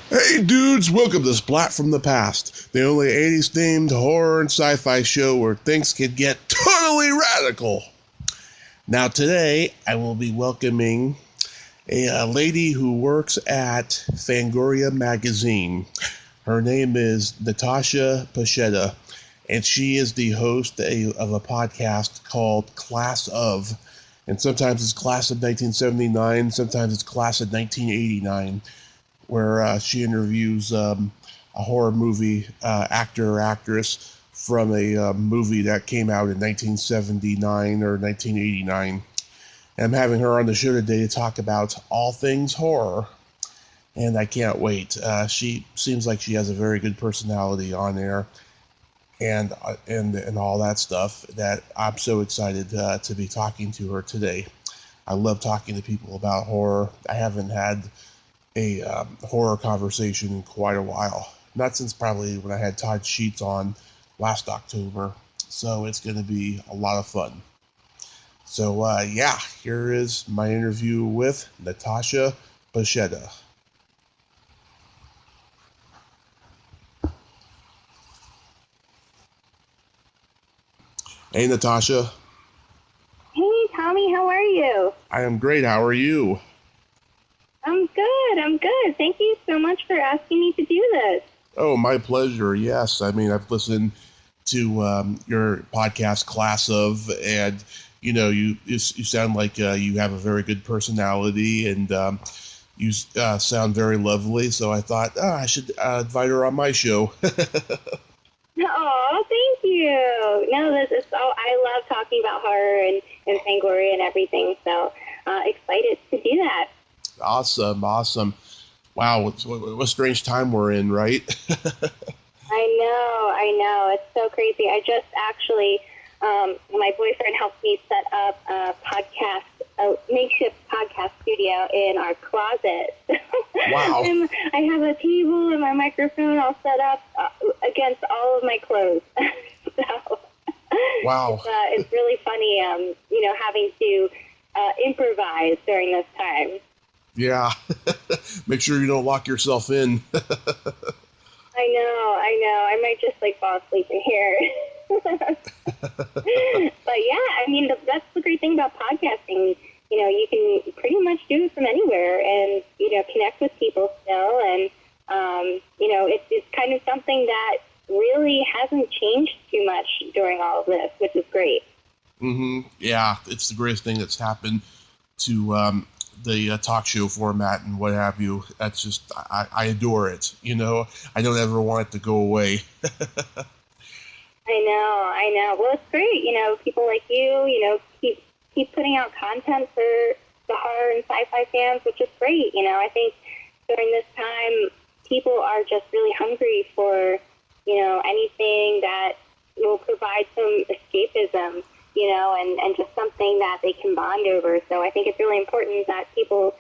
Hey dudes, welcome to Splat from the Past, the only 80s themed horror and sci-fi show where things can get totally radical. Now today, I will be welcoming a lady who works at Fangoria magazine. Her name is Natasha Pascetta, and she is the host of a podcast called Class of. And sometimes it's Class of 1979, sometimes it's Class of 1989. Where she interviews a horror movie actor or actress from a movie that came out in 1979 or 1989. And I'm having her on the show today to talk about all things horror, and I can't wait. She seems like she has a very good personality on air, and all that stuff. That I'm so excited to be talking to her today. I love talking to people about horror. I haven't had a horror conversation in quite a while. Not since probably when I had Todd Sheets on last October. So it's going to be a lot of fun. So yeah, here is my interview with Natasha Pascetta. Hey Natasha. Hey, Tommy, how are you? I am great. How are you? I'm good. I'm good. Thank you so much for asking me to do this. Oh, my pleasure. Yes. I mean, I've listened to your podcast, Class of, and you sound like you have a very good personality, and you sound very lovely. So I thought, I should invite her on my show. Oh, thank you. No, this is so. I love talking about horror and Fangoria and everything. So excited to do that. Awesome, awesome. Wow, what a strange time we're in, right? I know. It's so crazy. I just actually, my boyfriend helped me set up a makeshift podcast studio in our closet. Wow. And I have a table and my microphone all set up against all of my clothes. So Wow. it's really funny, having to improvise during this time. Yeah. Make sure you don't lock yourself in. I know. I might just fall asleep in here. But yeah, I mean, that's the great thing about podcasting. You can pretty much do it from anywhere and, connect with people still. And, it's kind of something that really hasn't changed too much during all of this, which is great. Mm-hmm. Yeah, it's the greatest thing that's happened to the talk show format and what have you. That's just, I adore it. I don't ever want it to go away. I know. Well, it's great. People like you, keep putting out content for the horror and sci-fi fans, which is great. I think during this time, people are just really hungry for, anything that will provide some escapism, and just something that they can bond over. So I think it's really important that people,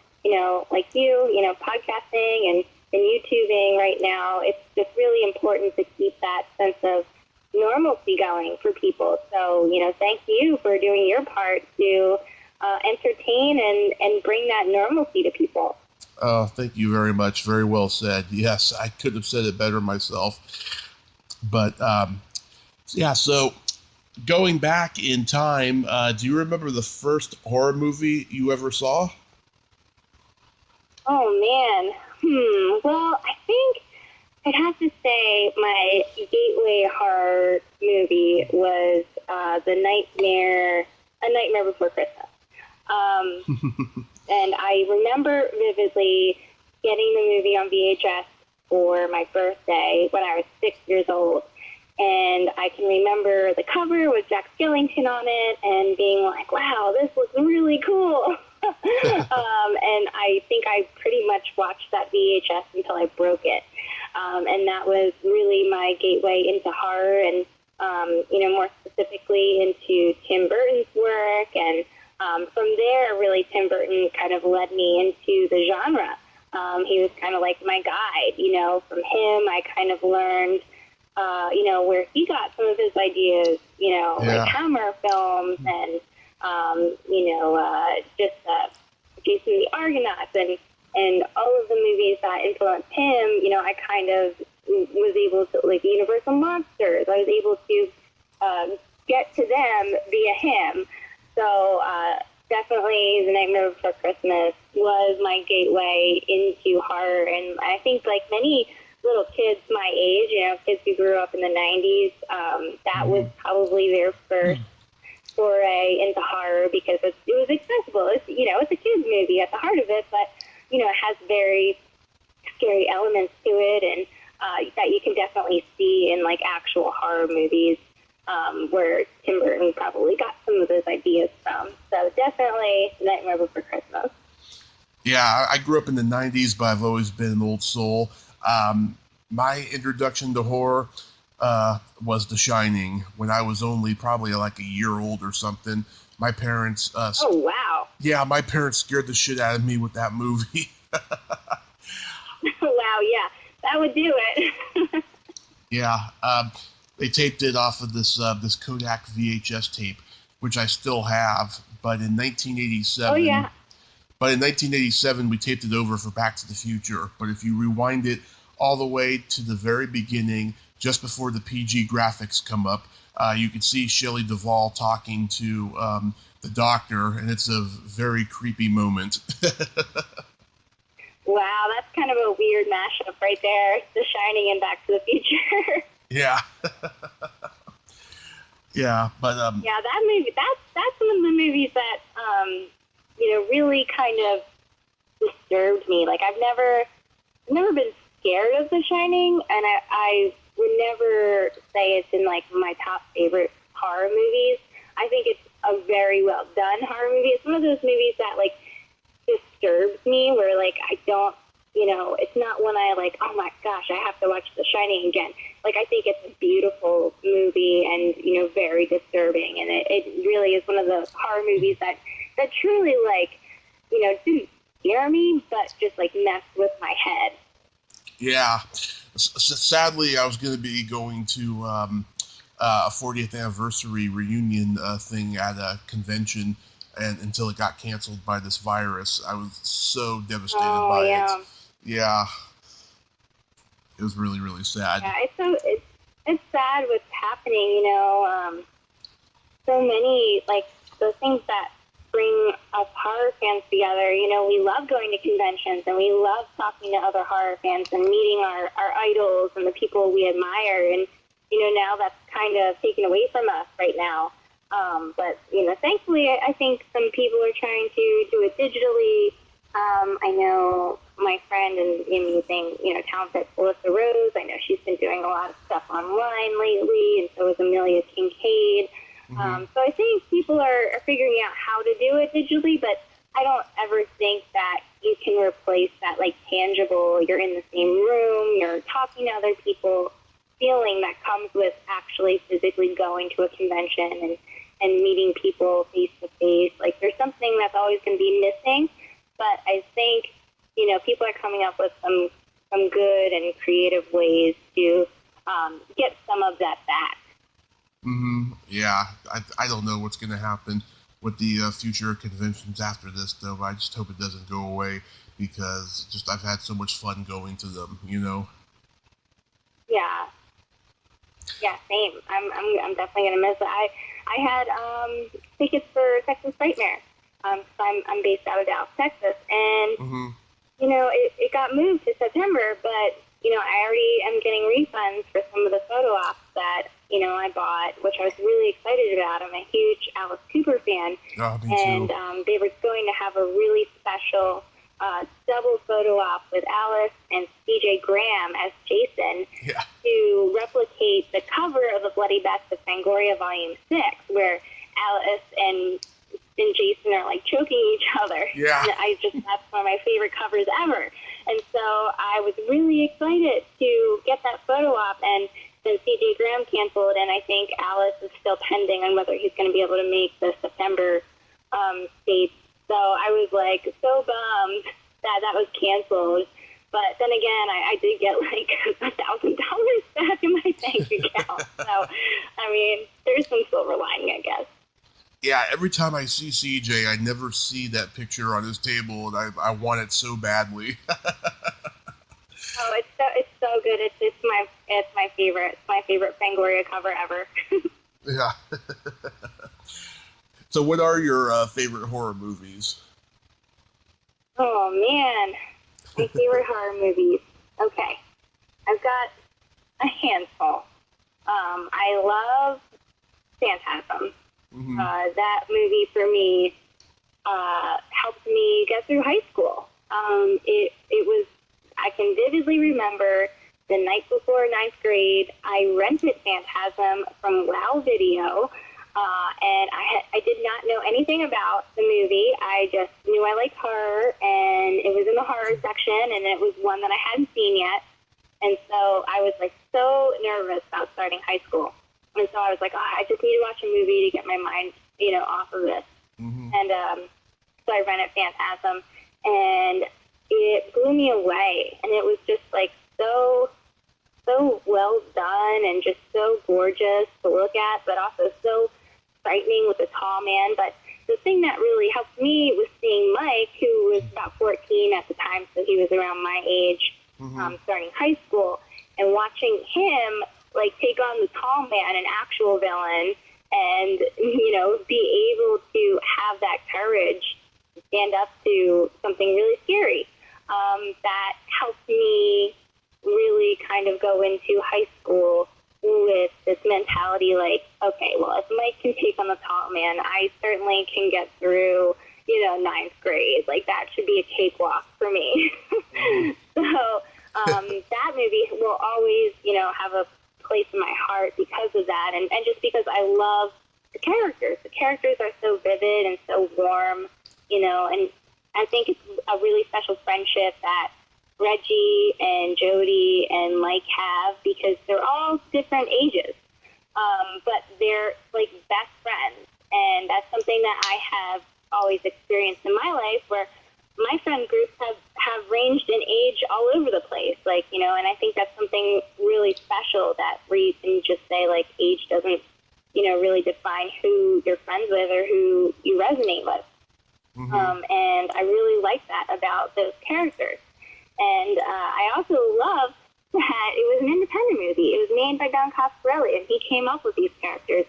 like you, podcasting and YouTubing right now, it's just really important to keep that sense of normalcy going for people. So, thank you for doing your part to entertain and bring that normalcy to people. Oh, thank you very much. Very well said. Yes, I could have said it better myself. But, yeah, so going back in time, do you remember the first horror movie you ever saw? Oh, man. Well, I think I'd have to say my gateway horror movie was A Nightmare Before Christmas. And I remember vividly getting the movie on VHS for my birthday when I was 6 years old. And I can remember the cover with Jack Skellington on it and being like, wow, this looks really cool. And I think I pretty much watched that VHS until I broke it. And that was really my gateway into horror and, more specifically into Tim Burton's work. And from there, really, Tim Burton kind of led me into the genre. He was kind of like my guide. From him, I kind of learned, where he got some of his ideas, like Hammer films and, just Jason the Argonauts and and all of the movies that influenced him, I kind of was able to, like Universal Monsters, I was able to get to them via him. So definitely The Nightmare Before Christmas was my gateway into horror, and I think like many little kids my age, kids who grew up in the 90s, that was probably their first foray into horror, because it was accessible. It's a kid's movie at the heart of it, but, it has very scary elements to it, and that you can definitely see in, like, actual horror movies, where Tim Burton probably got some of those ideas from. So definitely Nightmare Before Christmas. Yeah, I grew up in the 90s, but I've always been an old soul. My introduction to horror was The Shining when I was only probably like a year old or something. My parents... oh, wow. Yeah, my parents scared the shit out of me with that movie. Wow, yeah, that would do it. Yeah, they taped it off of this Kodak VHS tape, which I still have, but in 1987... Oh, yeah. But in 1987, we taped it over for Back to the Future. But if you rewind it all the way to the very beginning, just before the PG graphics come up, you can see Shelley Duvall talking to the doctor, and it's a very creepy moment. Wow, that's kind of a weird mashup right there. The Shining and Back to the Future. Yeah. Yeah, but... yeah, that movie, that's one of the movies that... really kind of disturbed me. Like, I've never been scared of The Shining, and I would never say it's in, like, my top favorite horror movies. I think it's a very well done horror movie. It's one of those movies that, like, disturbs me, where, like, I don't, it's not when I, like, oh my gosh, I have to watch The Shining again. Like, I think it's a beautiful movie and, very disturbing, and it really is one of the horror movies that truly, like, didn't scare me, but just, like, messed with my head. Yeah. Sadly, I was going to be going to a 40th anniversary reunion thing at a convention, and until it got canceled by this virus. I was so devastated by it. Yeah. It was really, really sad. Yeah, it's sad what's happening, so many, like, the things that bring us horror fans together. We love going to conventions, and we love talking to other horror fans and meeting our idols and the people we admire. And, now that's kind of taken away from us right now. But, thankfully, I think some people are trying to do it digitally. I know my friend and amazing, talented Alyssa Rose, I know she's been doing a lot of stuff online lately, and so is Amelia Kincaid. So I think people are figuring out how to do it digitally, but I don't ever think that you can replace that, like, tangible, you're in the same room, you're talking to other people, feeling that comes with actually physically going to a convention and meeting people face to face. Like, there's something that's always going to be missing, but I think, people are coming up with some good and creative ways to get some of that back. Yeah, I don't know what's going to happen with the future conventions after this, though. I just hope it doesn't go away, because I've had so much fun going to them, Yeah. Yeah, same. I'm definitely gonna miss it. I had tickets for Texas Nightmare. So I'm based out of Dallas, Texas, and it got moved to September, but I already am getting refunds for some of the photo ops that I bought, which I was really excited about. I'm a huge Alice Cooper fan, and they were going to have a really special double photo op with Alice and CJ Graham as Jason to replicate the cover of The Bloody Best of Fangoria Volume 6, where Alice and Jason are, like, choking each other. Yeah. And that's one of my favorite covers ever. And so I was really excited to get that photo op, and then CJ Graham canceled, and I think Alice is still pending on whether he's going to be able to make the September dates. So I was, like, so bummed that was canceled. But then again, I did get, like, $1,000 back in my bank account. So, I mean, there's some silver lining, I guess. Yeah, every time I see CJ, I never see that picture on his table, and I want it so badly. Oh, it's so good. It's my favorite. It's my favorite Fangoria cover ever. Yeah. So, what are your favorite horror movies? Oh man, my favorite horror movies. Okay, I've got a handful. I love Phantasm. Mm-hmm. That movie for me helped me get through high school. It was, I can vividly remember the night before ninth grade, I rented Phantasm from Wow Video, and I did not know anything about the movie. I just knew I liked horror, and it was in the horror section, and it was one that I hadn't seen yet. And so I was like so nervous about starting high school. And so I was like, oh, I just need to watch a movie to get my mind, off of this. Mm-hmm. And so I rented Phantasm, and it blew me away. And it was just like so well done and just so gorgeous to look at, but also so frightening with a tall man. But the thing that really helped me was seeing Mike, who was about 14 at the time, so he was around my age, starting high school, and watching him like take on the tall man, an actual villain, and be able to have that courage to stand up to something really scary. That helped me really kind of go into high school with this mentality like, okay, well, if Mike can take on the tall man, I certainly can get through, ninth grade. Like, that should be a cakewalk for me. So that movie will always, have a place in my heart because of that, and just because I love the characters. The characters are so vivid and so warm, and I think it's a really special friendship that Reggie and Jody and Mike have, because they're all different ages, but they're like best friends, and that's something that I have always experienced in my life, where my friend groups have ranged in age all over the place, and I think that's something really special, that where you can just say, like, age doesn't, really define who you're friends with or who you resonate with. And I really like that about those characters. And I also love that it was an independent movie. It was made by Don Coscarelli, and he came up with these characters,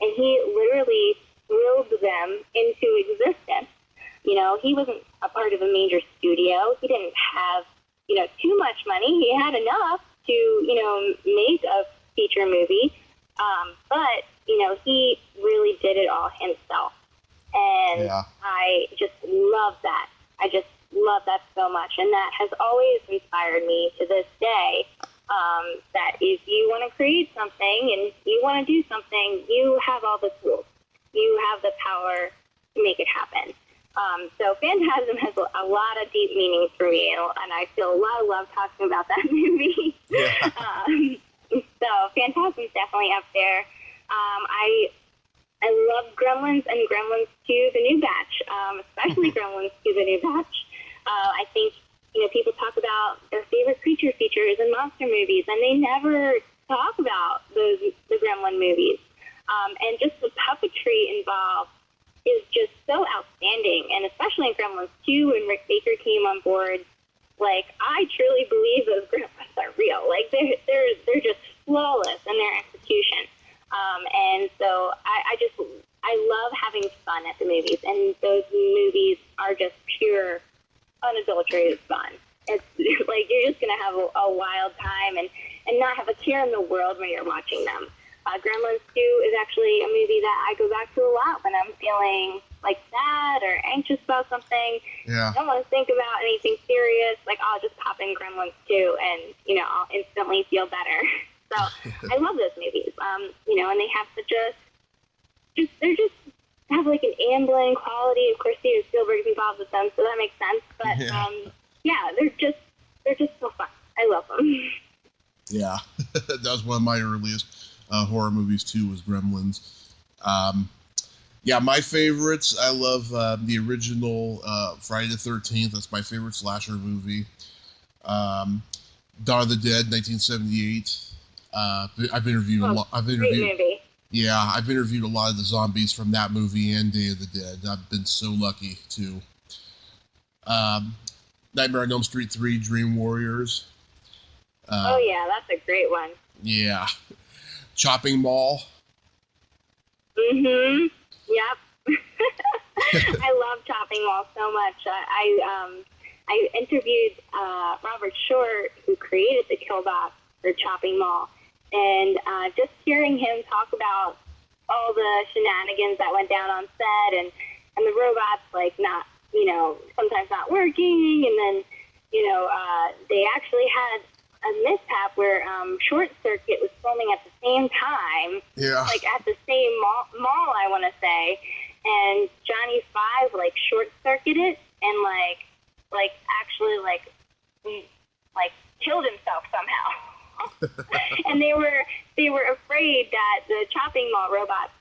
and he literally willed them into existence. He wasn't a part of a major studio. He didn't have, too much money. He had enough to, make a feature movie. But, he really did it all himself. And yeah. I just love that. I just love that so much. And that has always inspired me to this day, that if you want to create something and you want to do something, you have all the tools. You have the power to make it happen. So Phantasm has a lot of deep meanings for me, and I feel a lot of love talking about that movie. Yeah. So Phantasm's definitely up there. I love Gremlins and Gremlins 2, the new batch, especially Gremlins 2, the new batch. I think, people talk about their favorite creature features in monster movies, and they never talk about the Gremlin movies. And just the puppetry involved is just so outstanding, and especially in Gremlins 2, when Rick Baker came on board, like, I truly believe those gremlins are real. Like, they're just flawless in their execution. And so I love having fun at the movies, and those movies are just pure, unadulterated fun. It's like, you're just going to have a wild time and not have a care in the world when you're watching them. Gremlins 2 is actually a movie that I go back to a lot when I'm feeling like sad or anxious about something. Yeah. I don't want to think about anything serious. Like, I'll just pop in Gremlins 2 and, I'll instantly feel better. So I love those movies. And they have such they're just have like an Amblin quality. Of course, Steven Spielberg's involved with them, so that makes sense. But they're just so fun. I love them. Yeah, that was one of my earliest horror movies too, was Gremlins. My favorites, I love the original Friday the 13th. That's my favorite slasher movie. Dawn of the Dead, 1978. I've interviewed. Great movie. Yeah, I've interviewed a lot of the zombies from that movie and Day of the Dead. I've been so lucky to. Um, Nightmare on Elm Street 3, Dream Warriors. Oh Uh, yeah, that's a great one. yeah. Chopping Mall. Mhm. Yep. I love Chopping Mall so much. I interviewed Robert Short, who created the Killbot for Chopping Mall, and just hearing him talk about all the shenanigans that went down on set, and the robots like not, sometimes not working, and then they actually had a mishap where Short Circuit was filming at the same time, Yeah. like at the same mall I want to say, and Johnny Five like short circuited and actually killed himself somehow. And they were afraid that the chopping mall robots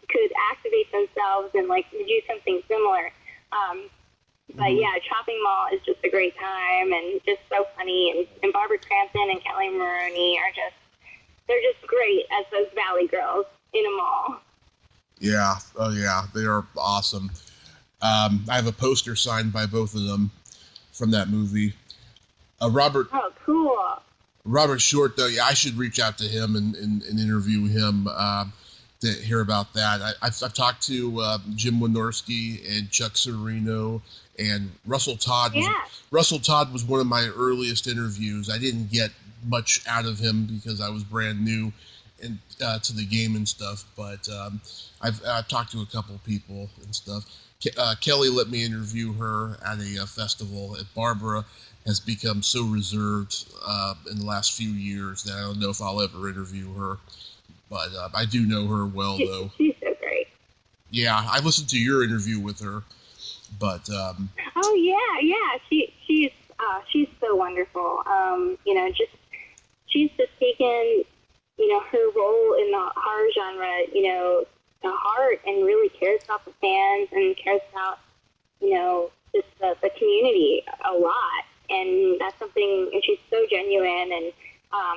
could activate themselves and do something similar. But yeah, Chopping Mall is just a great time and just so funny. And Barbara Crampton and Kelly Maroney they're just great as those Valley girls in a mall. Yeah. Oh, yeah. They are awesome. I have a poster signed by both of them from that movie. Oh, cool. Robert Short, though, yeah, I should reach out to him and interview him to hear about that. I've talked to Jim Wynorski and Chuck Serino and Russell Todd. Russell Todd was one of my earliest interviews. I didn't get much out of him because I was brand new to the game and stuff, but I've talked to a couple people and stuff. Kelly let me interview her at a festival, and Barbara has become so reserved in the last few years that I don't know if I'll ever interview her. But I do know her well, though. She's so great. Yeah, I listened to your interview with her, but... Oh, yeah. She's so wonderful. She's just taken, her role in the horror genre, to heart and really cares about the fans and cares about, just the community a lot. And that's something, and she's so genuine, and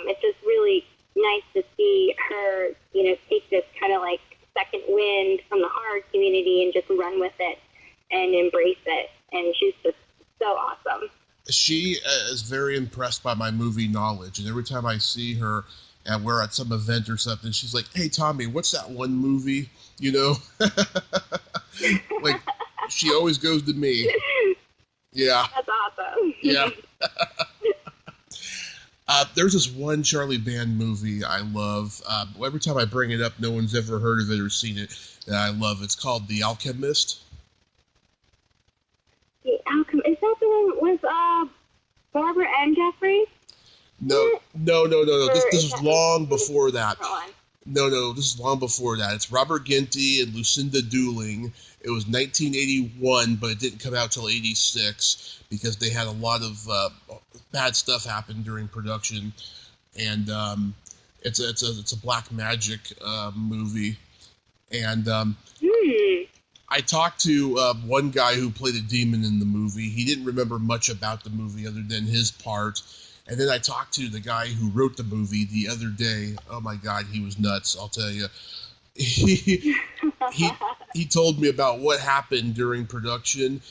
it's just really nice to see her, take this kind of second wind from the horror community and just run with it and embrace it. And she's just so awesome. She is very impressed by my movie knowledge, and every time I see her and we're at some event or something, she's like, "Hey, Tommy, what's that one movie?" She always goes to me. Yeah. That's awesome. Yeah. There's this one Charlie Band movie I love. Every time I bring it up, no one's ever heard of it or seen it. That I love. It's called The Alchemist. The Alchemist. Is that the one with Barbara and Jeffrey? No. This is long before that. No, this is long before that. It's Robert Ginty and Lucinda Dooling. It was 1981, but it didn't come out till 86 because they had a lot of bad stuff happen during production. And it's a black magic movie. And I talked to one guy who played a demon in the movie. He didn't remember much about the movie other than his part. And then I talked to the guy who wrote the movie the other day. Oh my God, he was nuts, I'll tell you. He told me about what happened during production.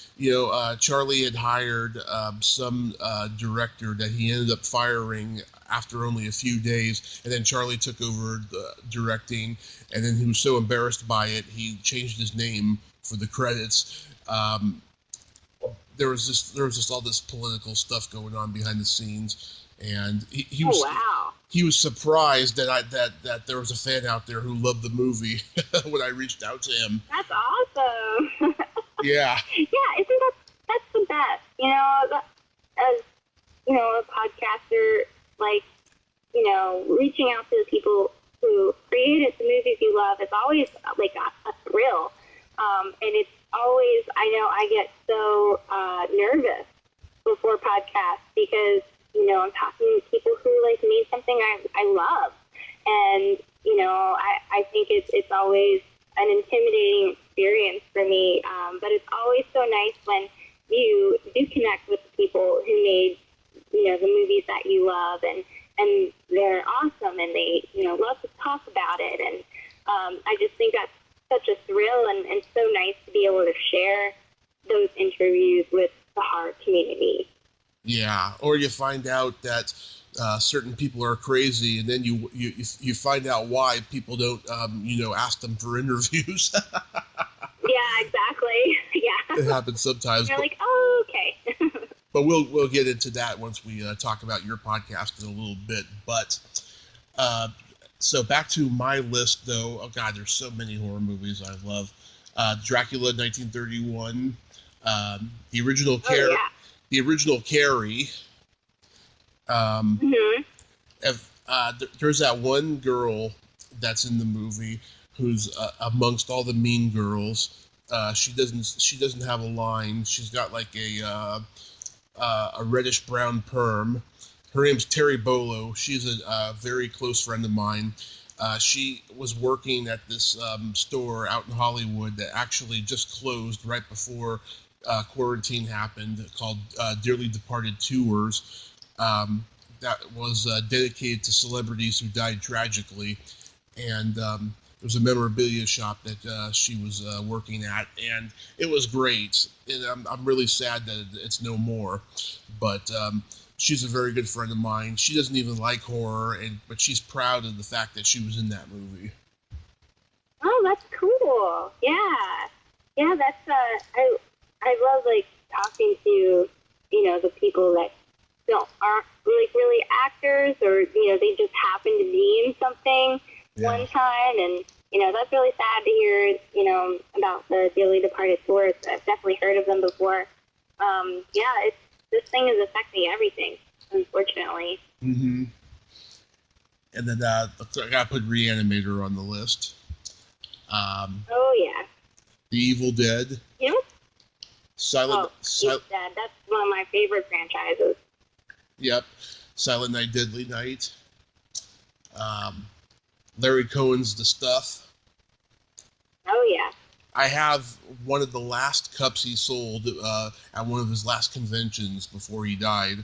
Charlie had hired some director that he ended up firing after only a few days, and then Charlie took over the directing, and then he was so embarrassed by it, he changed his name for the credits. There was just all this political stuff going on behind the scenes, and he was he was surprised that there was a fan out there who loved the movie when I reached out to him. That's awesome. Yeah. Yeah, isn't that's the best? As a podcaster, reaching out to the people who created the movies you love is always a thrill. And it's always, I get so nervous before podcasts because, I'm talking to people who made something I love. And, I think it's always an intimidating experience for me. But it's always so nice when you do connect with the people who made, the movies that you love, and they're awesome, and they, love to talk about it. And I just think that's such a thrill and so nice to be able to share those interviews with the horror community. Yeah, or you find out that certain people are crazy, and then you find out why people don't ask them for interviews. Yeah, exactly. Yeah. It happens sometimes. You're like, oh, okay. But we'll get into that once we talk about your podcast in a little bit. But so back to my list, though. Oh God, there's so many horror movies I love. Dracula, 1931. The original the original Carrie. There's that one girl that's in the movie who's amongst all the mean girls. She doesn't have a line. She's got like a reddish brown perm. Her name's Terry Bolo. She's a very close friend of mine. She was working at this store out in Hollywood that actually just closed right before quarantine happened, called Dearly Departed Tours. That was dedicated to celebrities who died tragically. And there was a memorabilia shop that she was working at, and it was great. And I'm really sad that it's no more. But she's a very good friend of mine. She doesn't even like horror, but she's proud of the fact that she was in that movie. Oh, that's cool. Yeah, that's I love like talking to the people that aren't like really actors, or they just happen to be in something one time, and that's really sad to hear about the Dearly Departed Tours. I've definitely heard of them before. This thing is affecting everything, unfortunately. Mm-hmm. And then I gotta put Reanimator on the list. Oh yeah. The Evil Dead. Silent Dead. That's one of my favorite franchises. Yep. Silent Night, Deadly Night. Larry Cohen's The Stuff. Oh yeah. I have one of the last cups he sold at one of his last conventions before he died.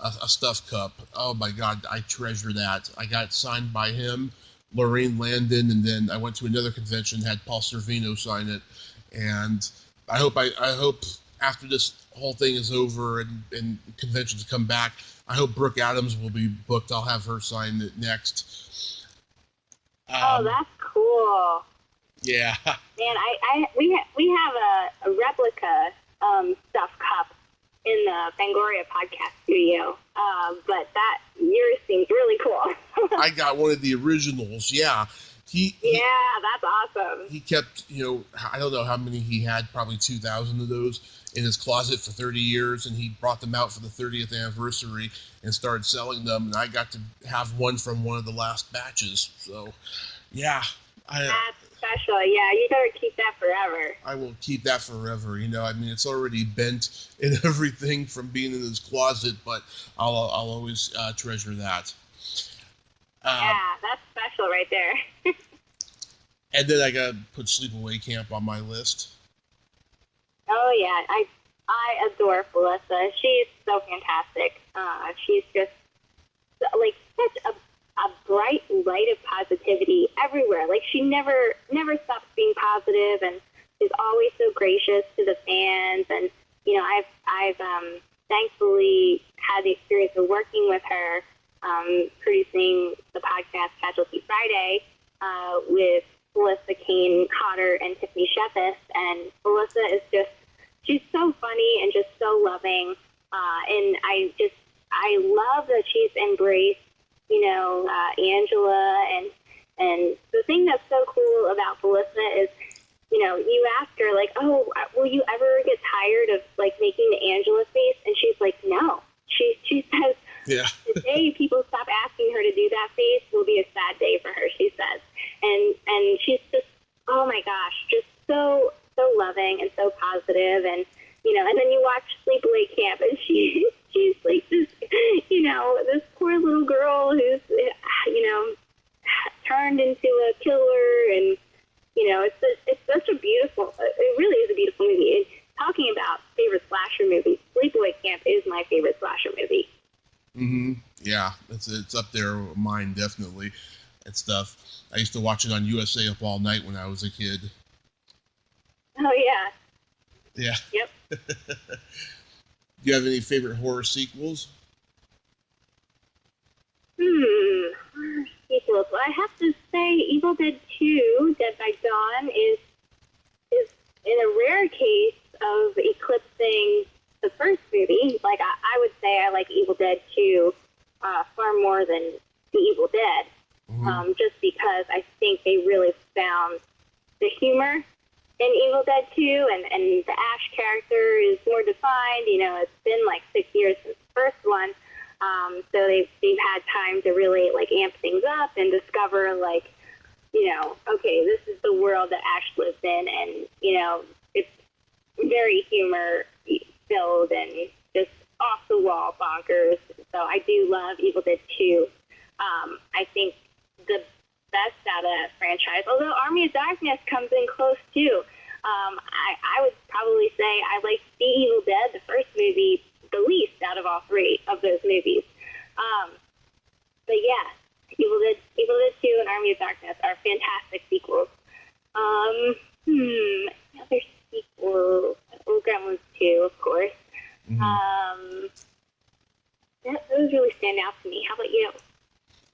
A stuffed cup. Oh my God, I treasure that. I got it signed by him, Lorraine Landon, and then I went to another convention, had Paul Sorvino sign it. And I hope after this whole thing is over and conventions come back, I hope Brooke Adams will be booked. I'll have her sign it next. Oh, that's cool. Yeah. Man, we have a replica stuffed cup in the Fangoria podcast studio, but yours seems really cool. I got one of the originals. Yeah. That's awesome. He kept, I don't know how many he had, probably 2,000 of those in his closet for 30 years, and he brought them out for the 30th anniversary and started selling them, and I got to have one from one of the last batches. So, yeah. That's special. Yeah, you better keep that forever. I will keep that forever. It's already bent and everything from being in his closet, but I'll always treasure that. That's special right there. And then I gotta put Sleepaway Camp on my list. Oh yeah, I adore Felissa. She's so fantastic. She's just like such a bright light of positivity everywhere. Like she never stops being positive, and is always so gracious to the fans. And I've thankfully had the experience of working with her, producing the podcast Casualty Friday with Felissa Kane Cotter and Tiffany Shepis. And Felissa is she's so funny and just so loving. And I love that she's embraced, Angela. And the thing that's so cool about Felissa is, you ask her, like, oh, will you ever get tired of, like, making the Angela face? And she's like, no. She says, the day people stop asking her to do that face will be a sad day for her, she says. And she's just, oh my gosh, just so loving and so positive. And, and then you watch Sleepaway Camp, and she's like this, this poor little girl who's, turned into a killer. And, it's such a beautiful, it really is a beautiful movie. And talking about favorite slasher movies, Sleepaway Camp is my favorite slasher movie. Mm-hmm. Yeah, it's up there, mine definitely. and stuff. I used to watch it on USA Up All Night when I was a kid. Oh, yeah. Yeah. Yep. Do you have any favorite horror sequels? Horror sequels. Well, I have to say Evil Dead 2, Dead by Dawn, is in a rare case of eclipsing the first movie. Like, I would say I like Evil Dead 2 far more than The Evil Dead, just because I think they really found the humor in Evil Dead 2, and the Ash character is more defined. You know, it's been like 6 years since the first one, so they've had time to really, like, amp things up and discover, like, you know, okay, this is the world that Ash lives in, and, you know, it's very humor-filled and just off-the-wall bonkers. So I do love Evil Dead 2. I think the best out of that franchise, although Army of Darkness comes in close, too. I would probably say I like The Evil Dead, the first movie, the least out of all three of those movies. But yeah, Evil Dead 2 and Army of Darkness are fantastic sequels. Other sequels, Gremlins 2, of course. Those really stand out to me. How about you?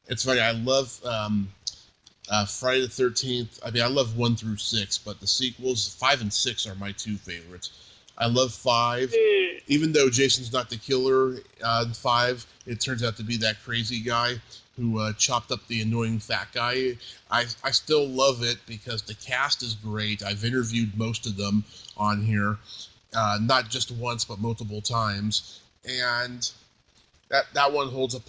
It's funny. I love Friday the 13th. I mean, I love 1 through 6, but the sequels, 5 and 6 are my two favorites. I love 5. Even though Jason's not the killer in 5, it turns out to be that crazy guy who chopped up the annoying fat guy. I still love it because the cast is great. I've interviewed most of them on here, not just once, but multiple times. And that one holds a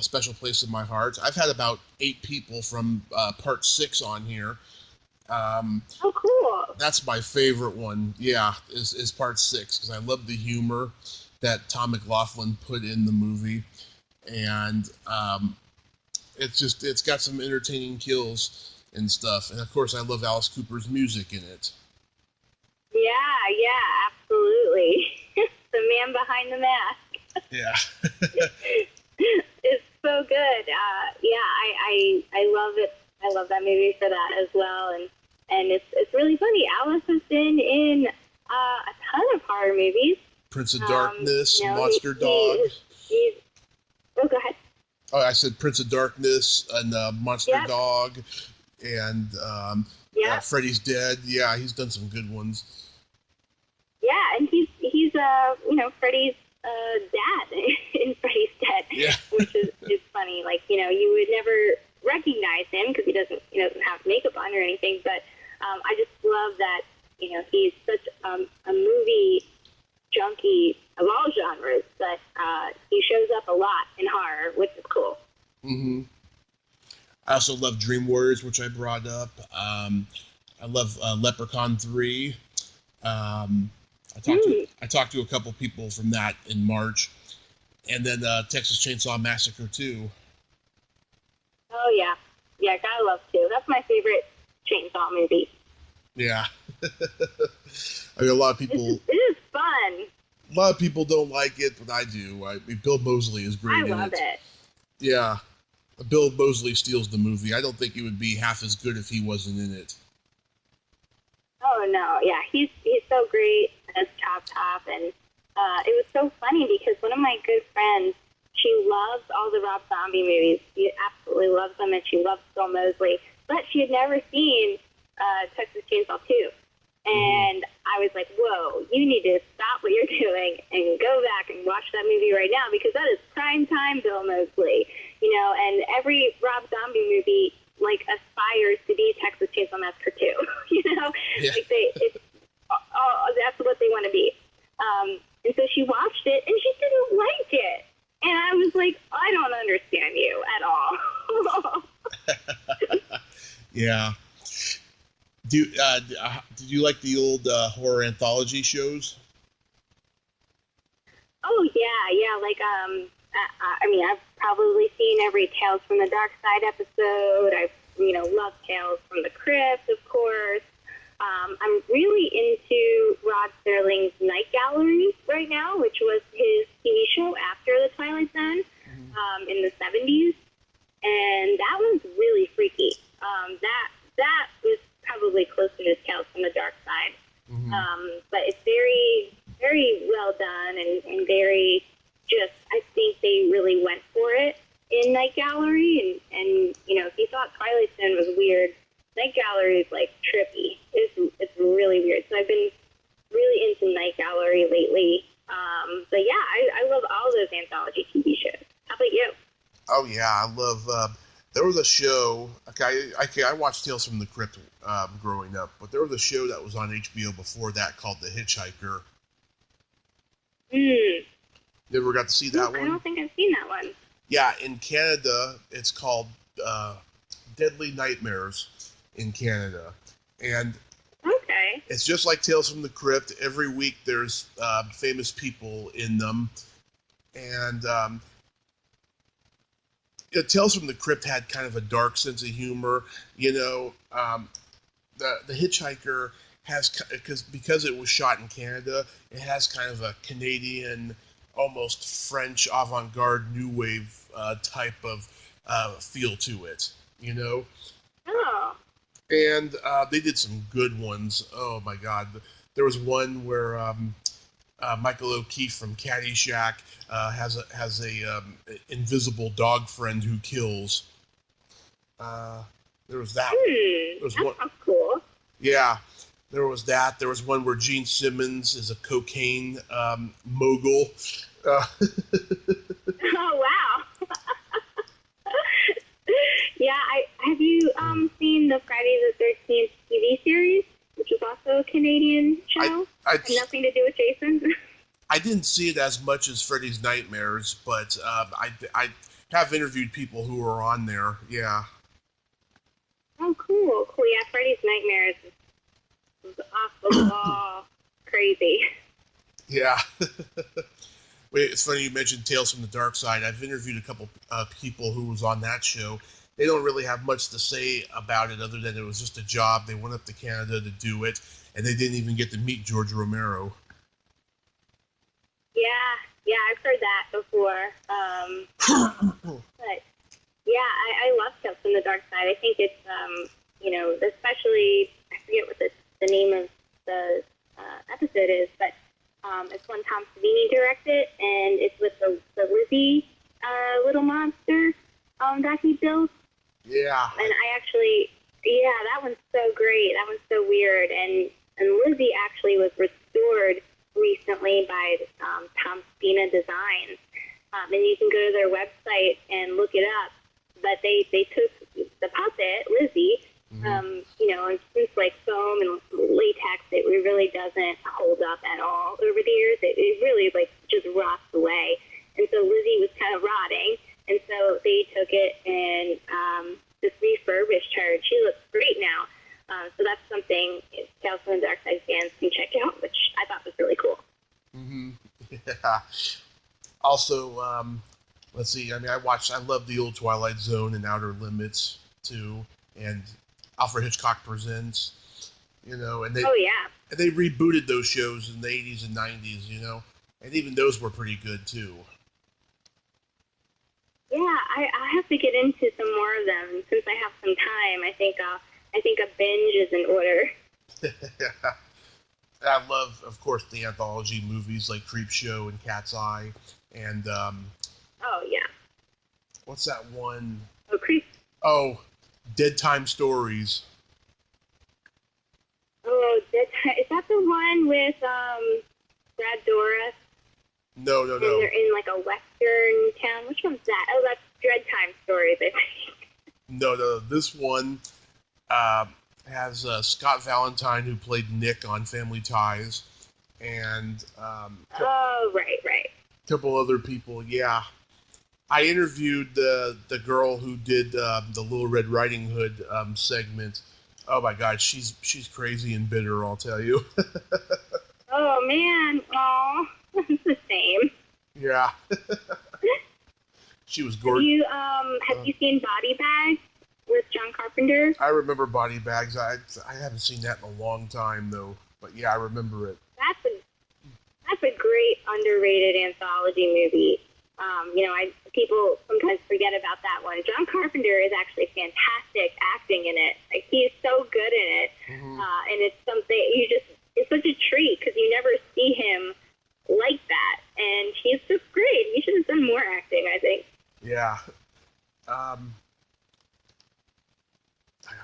special place in my heart. I've had about 8 people from Part 6 on here. Oh, cool. That's my favorite one, yeah, is Part 6, because I love the humor that Tom McLaughlin put in the movie. And it's got some entertaining kills and stuff. And, of course, I love Alice Cooper's music in it. Yeah, absolutely. The man behind the mask. Yeah. It's so good. I love it. I love that movie for that as well. And it's really funny. Alice has been in a ton of horror movies. Prince of Darkness, Monster Dog. Oh, go ahead. Oh, I said Prince of Darkness and Monster Dog and Freddy's Dead. Yeah, he's done some good ones. Yeah, and he's Freddy's dad in Freddy's Dead, which is funny. Like, you would never recognize him because he doesn't have makeup on or anything. But I just love that he's such a movie junkie of all genres, but he shows up a lot in horror, which is cool. I also love Dream Warriors, which I brought up. I love Leprechaun 3. I talked to a couple people from that in March, and then Texas Chainsaw Massacre 2. Oh yeah, gotta love 2. That's my favorite chainsaw movie. Yeah, I mean, a lot of people. It is fun. A lot of people don't like it, but I do. Bill Moseley is great in it. I love it. Yeah, Bill Moseley steals the movie. I don't think it would be half as good if he wasn't in it. Oh no, yeah, he's so great as Top, and it was so funny because one of my good friends, she loves all the Rob Zombie movies. She absolutely loves them, and she loves Bill Moseley, but she had never seen Texas Chainsaw 2. And I was like, whoa, you need to stop what you're doing and go back and watch that movie right now, because that is prime time Bill Moseley, and every Rob Zombie movie, like, aspires to be Texas Chainsaw Massacre 2, Yeah. Like that's what they want to be. And so she watched it, and she didn't like it. And I was like, I don't understand you at all. Yeah. Did you like the old horror anthology shows? Oh yeah. Like I've probably seen every Tales from the Dark Side episode. I've loved Tales from the Crypt, of course. I'm really into Rod Serling's Night Gallery right now, which was his TV show after The Twilight Zone in the 70s. and that was really freaky. That was probably closer to Tales from the Dark Side. But it's very, very well done and very just, I think they really went for it in Night Gallery. And you know, if you thought Twilight Zone was weird, Night Gallery is like trippy. It's really weird. So I've been really into Night Gallery lately. But yeah, I love all those anthology TV shows. How about you? Oh yeah, I love. There was a show. Okay, I watched Tales from the Crypt growing up, but there was a show that was on HBO before that called The Hitchhiker. You ever got to see that one? I don't think I've seen that one. Yeah, in Canada, it's called Deadly Nightmares in Canada, and okay, it's just like Tales from the Crypt. Every week there's famous people in them, and Tales from the Crypt had kind of a dark sense of humor. You know, the Hitchhiker has, because it was shot in Canada, it has kind of a Canadian, almost French avant-garde new wave type of feel to it. You know. Oh. And they did some good ones. Oh my God! There was one where Michael O'Keefe from Caddyshack has a invisible dog friend who kills. There was that. There was one. That's cool. Yeah, there was that. There was one where Gene Simmons is a cocaine mogul. Oh wow! Yeah, have you seen the Friday the 13th TV series, which is also a Canadian show? And nothing to do with Jason. I didn't see it as much as Freddy's Nightmares, but I have interviewed people who were on there. Yeah. Oh, cool. Yeah, Freddy's Nightmares is off the wall, crazy. Yeah. Wait, it's funny you mentioned Tales from the Dark Side. I've interviewed a couple people who was on that show. They don't really have much to say about it other than it was just a job. They went up to Canada to do it, and they didn't even get to meet George Romero. Yeah, I've heard that before. But yeah, I love Tales from the Dark Side. I think it's, you know, especially, I forget what the name of the episode is, but it's one Tom Savini directed, and it's with the Lizzie little monster that he built. Yeah. And that one's so great. That one's so weird. And Lizzie actually was restored recently by Tom Spina Designs. And you can go to their website and look it up. But they took the puppet, Lizzie, you know, and since like foam and latex, it really doesn't hold up at all over the years. It really like just rots away. And so Lizzie was kind of rotting. And so they took it and just refurbished her. And she looks great now. So that's something Tales from the Dark Side fans can check out, which I thought was really cool. Yeah. Also, let's see. I mean, I love the old Twilight Zone and Outer Limits too, and Alfred Hitchcock Presents. You know, and they rebooted those shows in the 80s and 90s. You know, and even those were pretty good too. Yeah, I have to get into some more of them since I have some time. I think a binge is in order. Yeah. I love, of course, the anthology movies like Creepshow and Cat's Eye, and oh yeah. What's that one? Oh, Oh, Dead Time Stories. Oh, is that the one with Brad Dourif? No. And they're in like a western town. Which one's that? Oh, that's Dread Time Stories, I think. No. This one has Scott Valentine, who played Nick on Family Ties, and oh, right. A couple other people. Yeah, I interviewed the girl who did the Little Red Riding Hood segment. Oh my God, she's crazy and bitter, I'll tell you. Oh man, it's the same. Yeah. She was gorgeous. Have you seen Body Bags with John Carpenter? I remember Body Bags. I haven't seen that in a long time though, but yeah, I remember it. That's a great underrated anthology movie. People sometimes forget about that one. John Carpenter is actually fantastic acting in it. Like, he is so good in it, and it's something it's such a treat because you never see him like that, and he's just great. He should have done more acting, I think. Yeah. I'm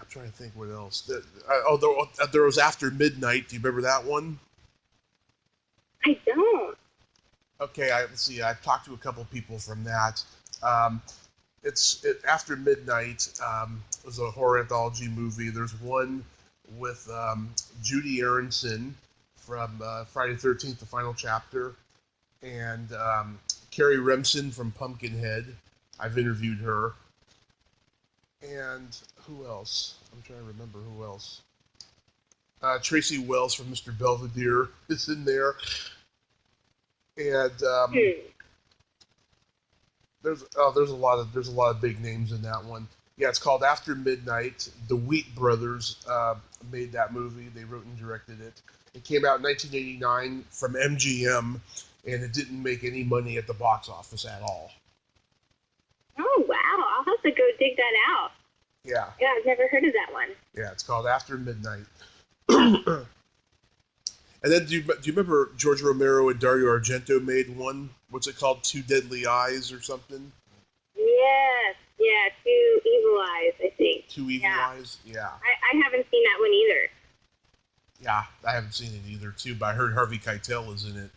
trying to think what else. There was After Midnight. Do you remember that one? I don't. Okay, let's see. I've talked to a couple people from that. After Midnight. It was a horror anthology movie. There's one with Judy Aronson from Friday the 13th, the final chapter, and Carrie Remsen from Pumpkinhead. I've interviewed her. And who else? I'm trying to remember who else. Tracy Wells from Mr. Belvedere is in there. And there's a lot of big names in that one. Yeah, it's called After Midnight. The Wheat Brothers made that movie. They wrote and directed it. It came out in 1989 from MGM, and it didn't make any money at the box office at all. Oh, wow. I'll have to go dig that out. Yeah. Yeah, I've never heard of that one. Yeah, it's called After Midnight. And then, do you remember George Romero and Dario Argento made one? What's it called? Two Deadly Eyes or something? Yes. Yeah, Two Evil Eyes, I think. Two Evil Eyes? Yeah. I haven't seen that one either. Yeah, I haven't seen it either, too, but I heard Harvey Keitel is in it.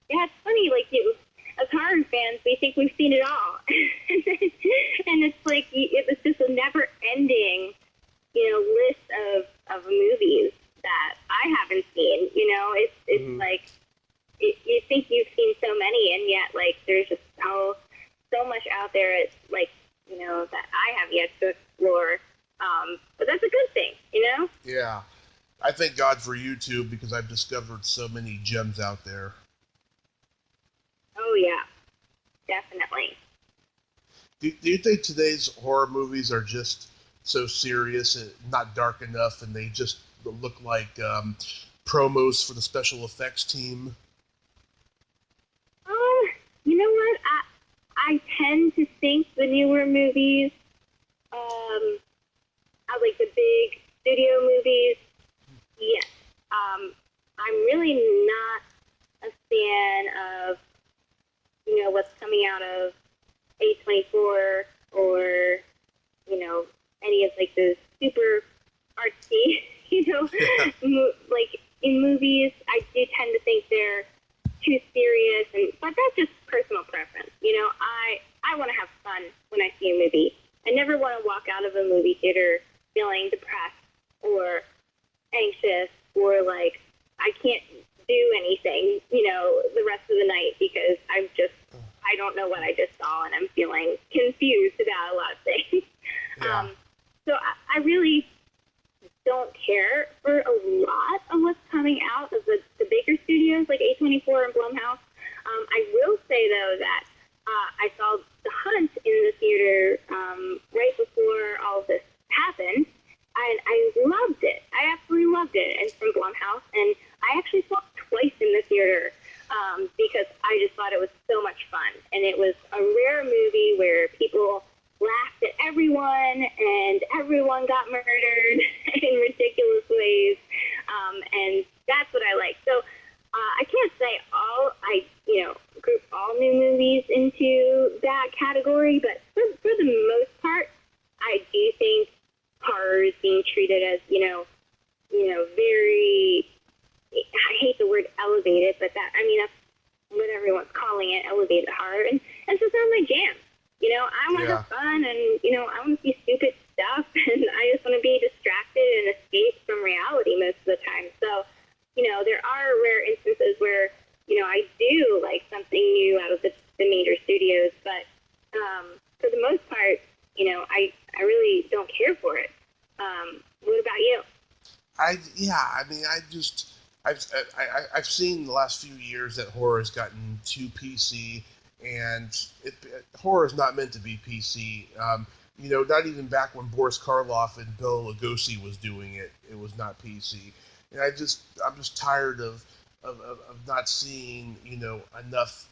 Yeah, it's funny, like, as horror fans, we think we've seen it all. And it's like, it's just a never-ending, list of movies that I haven't seen. It's like, you think you've seen so many, and yet, like, there's just so much out there, it's like, that I have yet to explore. But that's a good thing, Yeah. I thank God for YouTube because I've discovered so many gems out there. Oh, yeah. Definitely. Do you think today's horror movies are just so serious and not dark enough, and they just look like promos for the special effects team? You know what? I tend to think the newer movies, like the big studio movies, yes. I'm really not a fan of, what's coming out of A24 or, any of, like, the super artsy, like, in movies, I do tend to think they're too serious, but that's just personal preference. I want to have fun when I see a movie. I never want to walk out of a movie theater feeling depressed or anxious or like I can't do anything, the rest of the night because I don't know what I just saw and I'm feeling confused about a lot of things. Yeah. So I really don't care for a lot of what's coming out of the bigger studios like A24 and Blumhouse. I will say, though, that I saw The Hunt in the theater right before all of this happened, and I loved it. I absolutely loved it. It's from Blumhouse, and I actually saw it twice in the theater because I just thought it was so much fun. And it was a rare movie where people laughed at everyone, and everyone got murdered in ridiculous ways, and that's what I like. So I can't say group all new movies into that category, but for the most part, I do think horror is being treated as, very, I hate the word elevated, but that's what everyone's calling it, elevated horror, and it's just not my jam. I want to have fun, and, I want to see stupid stuff, and I just want to be distracted and escape from reality most of the time. So, there are rare instances where, I do like something new out of the major studios, but for the most part, I really don't care for it. What about you? I've seen the last few years that horror has gotten too PC, and horror is not meant to be PC. Not even back when Boris Karloff and Bela Lugosi was doing it, it was not PC. And I'm just tired of of not seeing, enough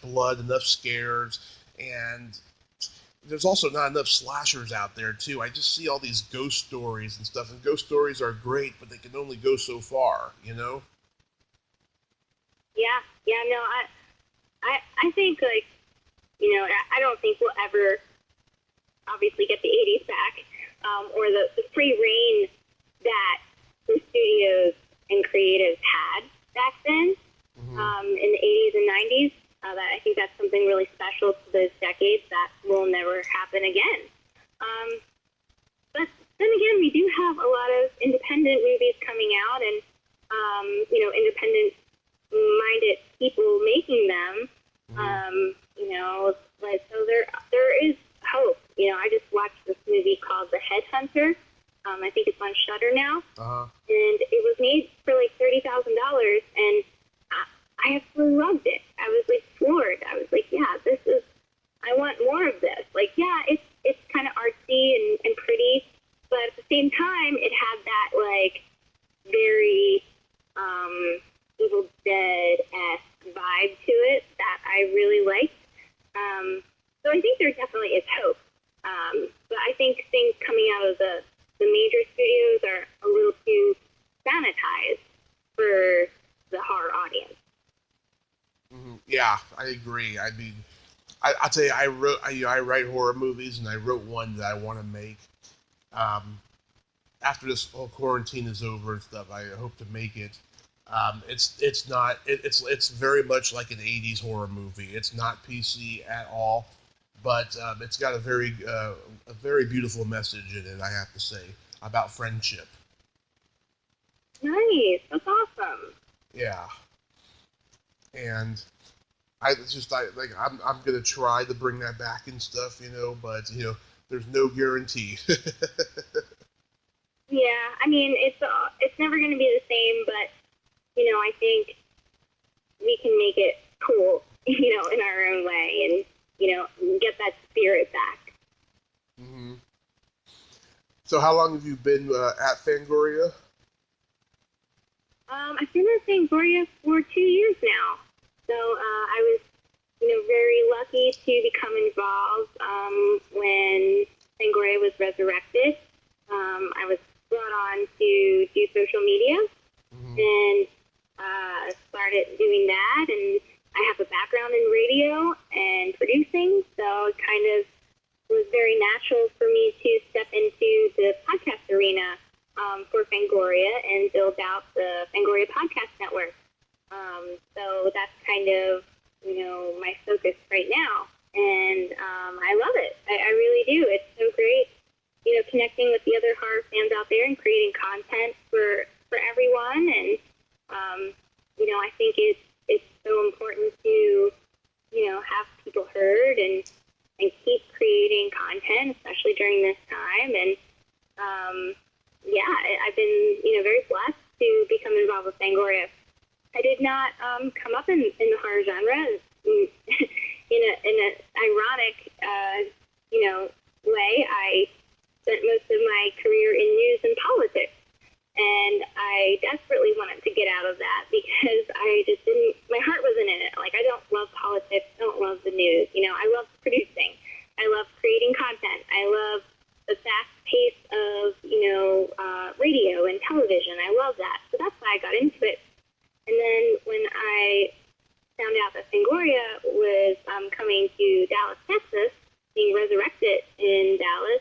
blood, enough scares, and there's also not enough slashers out there too. I just see all these ghost stories and stuff, and ghost stories are great, but they can only go so far, you know. Yeah, yeah, no, I think, like, I don't think we'll ever obviously get the 80s back, or the free reign that the studios and creatives had back then, in the 80s and 90s. I think that's something really special to those decades that will never happen again. But then again, we do have a lot of independent movies coming out, and independent-minded people making them. So there is hope. I just watched this movie called The Headhunter. I think it's on Shudder now, and it was made for like $30,000, and I absolutely loved it. I was like floored. I was like, yeah, I want more of this. Like, yeah, it's kind of artsy and pretty, but at the same time, it had that like very Evil Dead-esque vibe to it that I really liked. So I think there definitely is hope. But I think things coming out of the major studios are a little too sanitized for the horror audience. Yeah, I agree. I mean, I'll tell you, I write horror movies, and I wrote one that I want to make. Um, After this whole quarantine is over and stuff, I hope to make it. It's not it's very much like an '80s horror movie. It's not PC at all, but it's got a very beautiful message in it. I have to say about friendship. Nice, that's awesome. Yeah, and I'm gonna try to bring that back and stuff, but there's no guarantee. Yeah, I mean, it's never going to be the same, but I think we can make it cool, in our own way, and get that spirit back. hmm So how long have you been at Fangoria? I've been at Fangoria for 2 years now, so I was, very lucky to become involved when Fangoria was resurrected. I was brought on to do social media, and started doing that, and I have a background in radio and producing, so it kind of was very natural for me to step into the podcast arena for Fangoria and build out the Fangoria Podcast Network. So that's kind of, my focus right now, and I love it. I really do. It's so great, connecting with the other horror fans out there and creating content for everyone, and I think it's so important to have people heard and keep creating content, especially during this time. And I've been very blessed to become involved with Fangoria. I did not come up in the horror genre in an ironic way. I spent most of my career in news and politics. And I desperately wanted to get out of that because I just didn't, my heart wasn't in it. Like, I don't love politics, I don't love the news. I love producing. I love creating content. I love the fast pace of, radio and television. I love that. So that's why I got into it. And then when I found out that Fangoria was coming to Dallas, Texas, being resurrected in Dallas,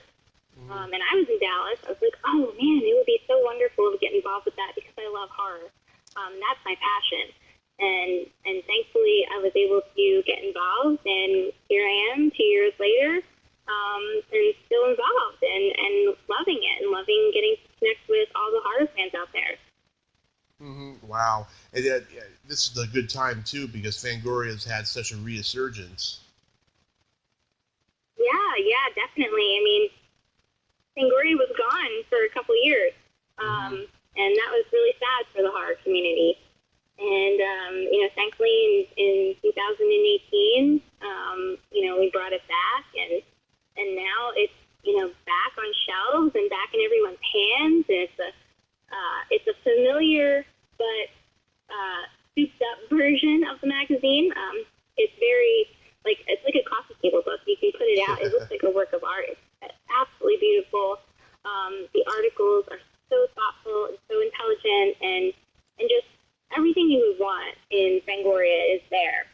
and I was in Dallas, I was like, oh man, it would be so wonderful to get involved with that because I love horror. That's my passion. And thankfully I was able to get involved, and here I am 2 years later, and still involved and loving it and loving getting to connect with all the horror fans out there. Wow. And this is a good time too because Fangoria has had such a resurgence. Yeah, definitely. I mean, Fangoria was gone for a couple years, and that was really sad for the horror community. And thankfully in 2018, we brought it back, and now it's back on shelves and back in everyone's hands. And it's a familiar but souped up version of the magazine. It's very, it's like a coffee table book. You can put it out. It looks like a work of art. It's absolutely beautiful. The articles are so thoughtful and so intelligent, and just everything you would want in Fangoria is there.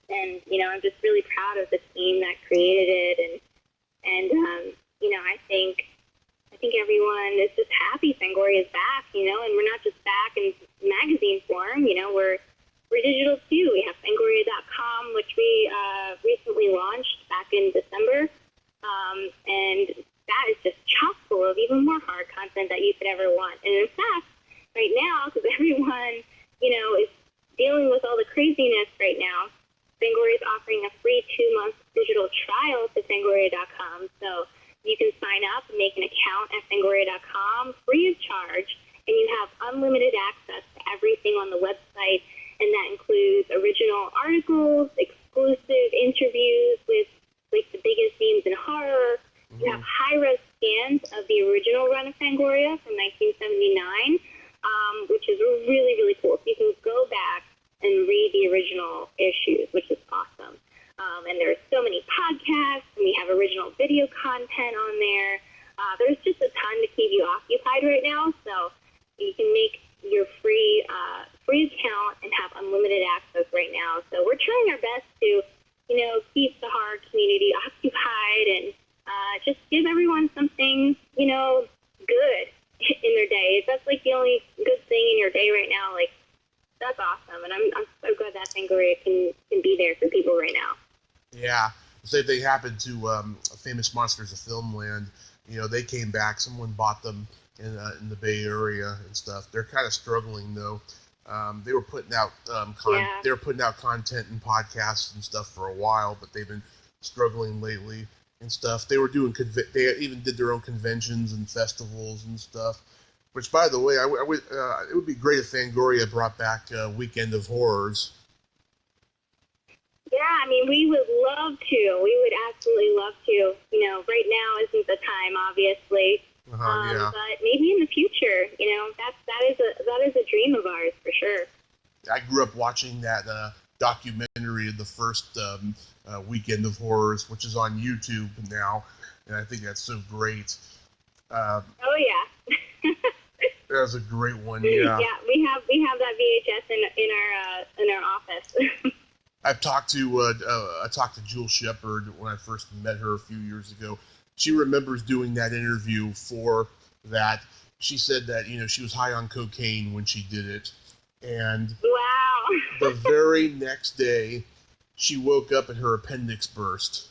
And, I'm just really proud of the team that created it. And I think everyone is just happy Fangoria is back, and we're not just back in magazine form, we're digital too. We have Fangoria.com, which we recently launched back in December. And that is just chock full of even more hard content that you could ever want. And in fact, right now, because everyone, is dealing with all the craziness right now, Fangoria is offering a free 2-month digital trial to Fangoria.com. So you can sign up and make an account at Fangoria.com free of charge, and you have unlimited access to everything on the website, and that includes original articles, exclusive interviews with the biggest names in horror. You have high-res scans of the original run of Fangoria from 1979, which is really, really cool. So you can go back and read the original issues, which is awesome. And there's so many podcasts, and we have original video content on there. There's just a ton to keep you occupied right now, so you can make your free account and have unlimited access right now. So we're trying our best to, keep the horror community occupied and just give everyone something, good in their day. That's the only good thing in your day right now. That's awesome, and I'm so glad that Fangoria can be there for people right now. Yeah, so they happened to Famous Monsters of Filmland. They came back. Someone bought them in the Bay Area and stuff. They're kind of struggling though. They were putting out they were putting out content and podcasts and stuff for a while, but they've been struggling lately and stuff. They were doing they even did their own conventions and festivals and stuff. Which, by the way, it would be great if Fangoria brought back Weekend of Horrors. Yeah, we would love to. We would absolutely love to. Right now isn't the time, obviously. Yeah. But maybe in the future, that is a dream of ours for sure. I grew up watching that documentary of the first Weekend of Horrors, which is on YouTube now, and I think that's so great. Oh yeah. That was a great one. Yeah. Yeah, we have that VHS in our office. I talked to Jewel Shepard when I first met her a few years ago. She remembers doing that interview for that. She said that she was high on cocaine when she did it, and wow. The very next day, she woke up and her appendix burst.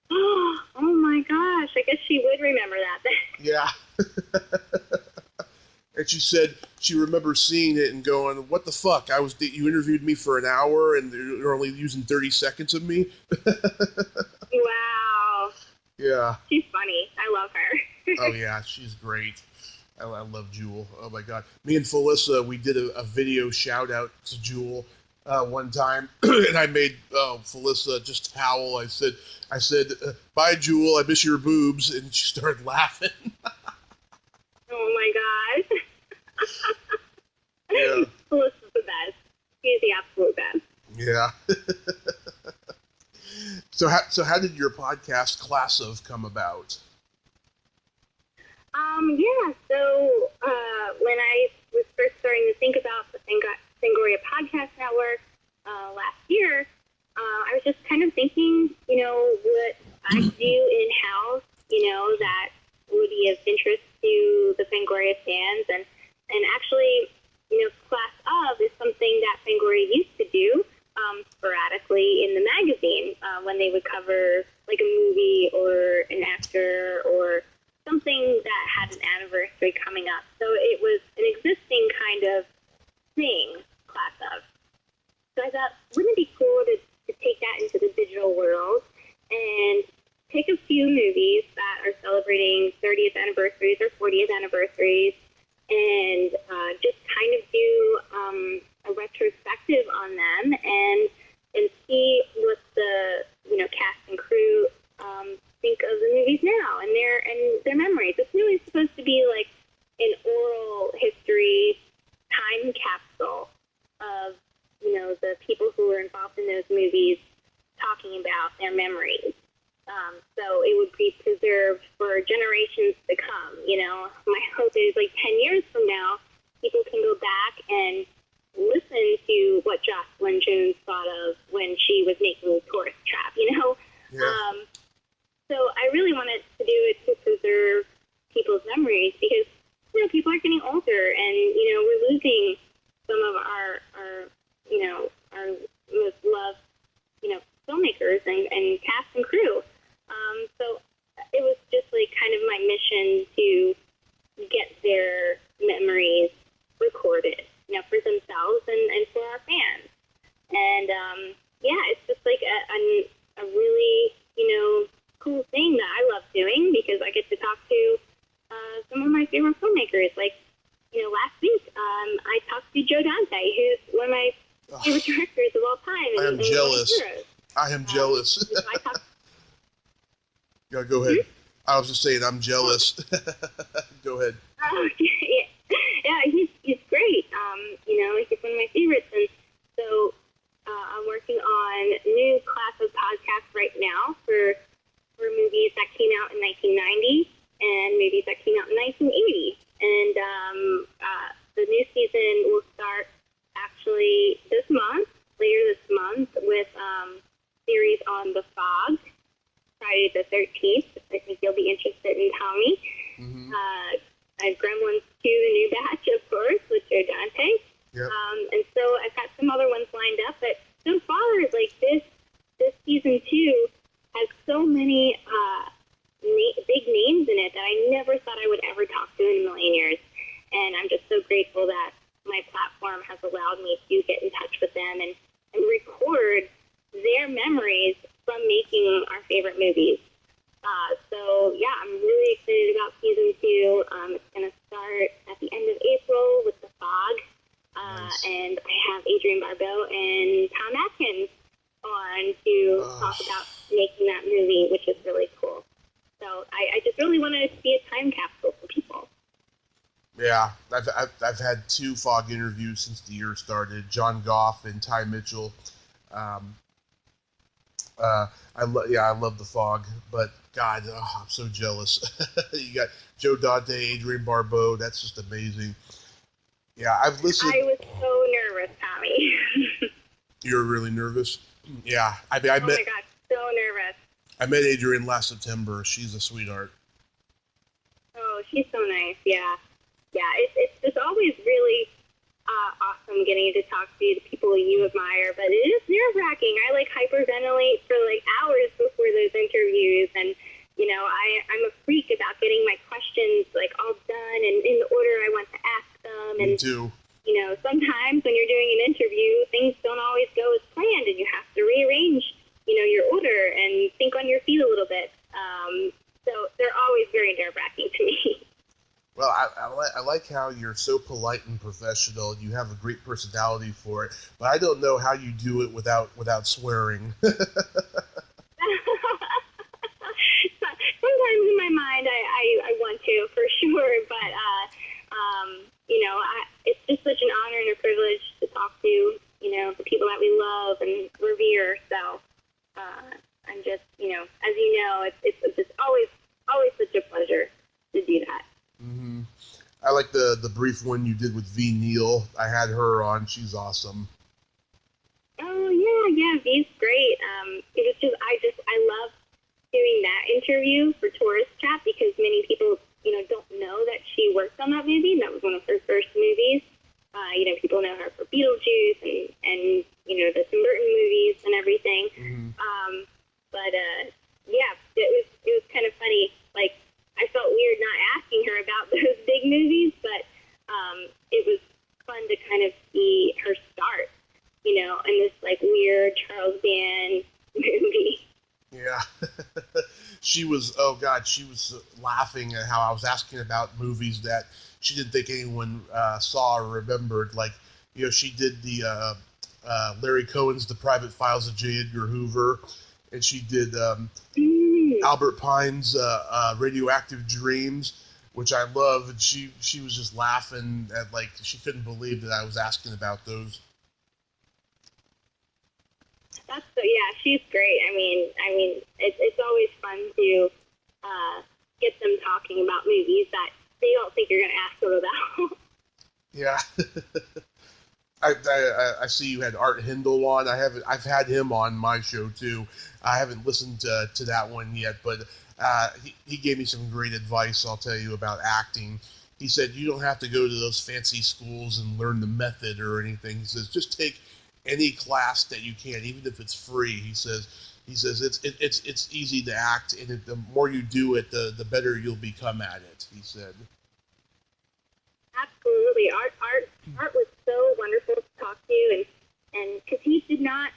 Oh my gosh! I guess she would remember that. Yeah. And she said she remembers seeing it and going, "What the fuck? You interviewed me for an hour and you're only using 30 seconds of me." Wow. Yeah. She's funny. I love her. Oh yeah, she's great. I love Jewel. Oh my god. Me and Felissa, we did a video shout out to Jewel one time, and I made Felissa just howl. I said, "Bye, Jewel. I miss your boobs," and she started laughing. Oh my gosh. Yeah. Felissa's the best. She's the absolute best. Yeah. So how did your podcast Class of come about? Yeah, so when I was first starting to think about the Fangoria Podcast Network last year, I was just kind of thinking, what I do in-house, that would be of interest to the Fangoria fans. And actually, Class of is something that Fangoria used to do sporadically in the magazine when they would cover a movie or an actor or something that had an anniversary coming up. So it was an existing kind of thing, Class of. So I thought, wouldn't it be cool to take that into the digital world and pick a few movies that are celebrating 30th anniversaries or 40th anniversaries and just kind of do a retrospective on them and see what the cast and crew think of the movies now and their memories. It's really supposed to be like an oral history time capsule their memories. So it would be preserved for generations to come. My hope is 10 years from now, people can go back and listen to what Jocelyn Jones thought of when she was making Tourist Trap, Yeah. So I really wanted to do it to preserve people's memories because, people are getting older and, we're losing some of our our most loved, filmmakers and cast and crew. So it was just kind of my mission to get their memories recorded, for themselves and for our fans. And it's just a really, cool thing that I love doing because I get to talk to some of my favorite filmmakers. Last week, I talked to Joe Dante, who's one of my favorite directors of all time. I am jealous. I am jealous. So I talked. Yeah, go ahead. I was just saying I'm jealous. Go ahead. Oh, yeah, he's great. He's one of my favorites, and so I'm working on a new class of podcasts right now for movies that came out in 1990 and movies that came out in 1980. And the new season will start actually later this month, with series on The Fog, Friday the 13th. I think you'll be interested in Tommy. Mm-hmm. Gremlins 2, the new batch, of course, with Joe Dante. Yep. And so I've got some other ones lined up, but so far, this season 2 has so many big names in it that I never thought I would ever talk to in a million years. And I'm just so grateful that my platform has allowed me to get in touch with them and record their memories from making our favorite movies. So, yeah, I'm really excited about season 2. It's going to start at the end of April with The Fog. Nice. And I have Adrienne Barbeau and Tom Atkins on to talk about making that movie, which is really cool. So I just really wanted it to be a time capsule for people. Yeah, I've had 2 Fog interviews since the year started. John Goff and Ty Mitchell. I love The Fog, but God, I'm so jealous. You got Joe Dante, Adrienne Barbeau. That's just amazing. Yeah, I've listened. I was so nervous, Tommy. You were really nervous? Yeah, I my God, so nervous. I met Adrienne last September. She's a sweetheart. Oh, she's so nice. Yeah. It's always really awesome getting to talk to the people you admire, but it is nerve-wracking. I hyperventilate for hours before those interviews, and I'm a freak about getting my questions all done and in the order I want to ask them. And me too. Sometimes when you're doing an interview, things don't always go as planned, and you have to rearrange your order and think on your feet a little bit. So they're always very nerve-wracking to me. Well, I like how you're so polite and professional. You have a great personality for it, but I don't know how you do it without swearing. Sometimes in my mind, I want to, for sure, but it's just such an honor and a privilege to talk to the people that we love and revere. So I'm just as you know, it's just always such a pleasure to do that. Mm-hmm. I like the brief one you did with V. Neal. I had her on. She's awesome. Oh yeah, V's great. It was just I love doing that interview for Tourist Trap because many people don't know that she worked on that movie. That was one of her first movies. People know her for Beetlejuice and the Tim Burton movies and everything. Mm-hmm. It was kind of funny. I felt weird not asking her about those big movies, but it was fun to kind of see her start, in this weird Charles Band movie. Yeah. She was laughing at how I was asking about movies that she didn't think anyone saw or remembered. She did the Larry Cohen's The Private Files of J. Edgar Hoover, and she did Albert Pine's Radioactive Dreams, which I love, and she was just laughing at she couldn't believe that I was asking about those. she's great. I mean, it's always fun to get them talking about movies that they don't think you're going to ask them about. Yeah. I see you had Art Hindle on. I've had him on my show too. I haven't listened to that one yet, but he gave me some great advice. I'll tell you about acting. He said you don't have to go to those fancy schools and learn the method or anything. He says just take any class that you can, even if it's free. He says it's easy to act, and the more you do it, the better you'll become at it. He said. Absolutely, Art was so wonderful to talk to, and because he did not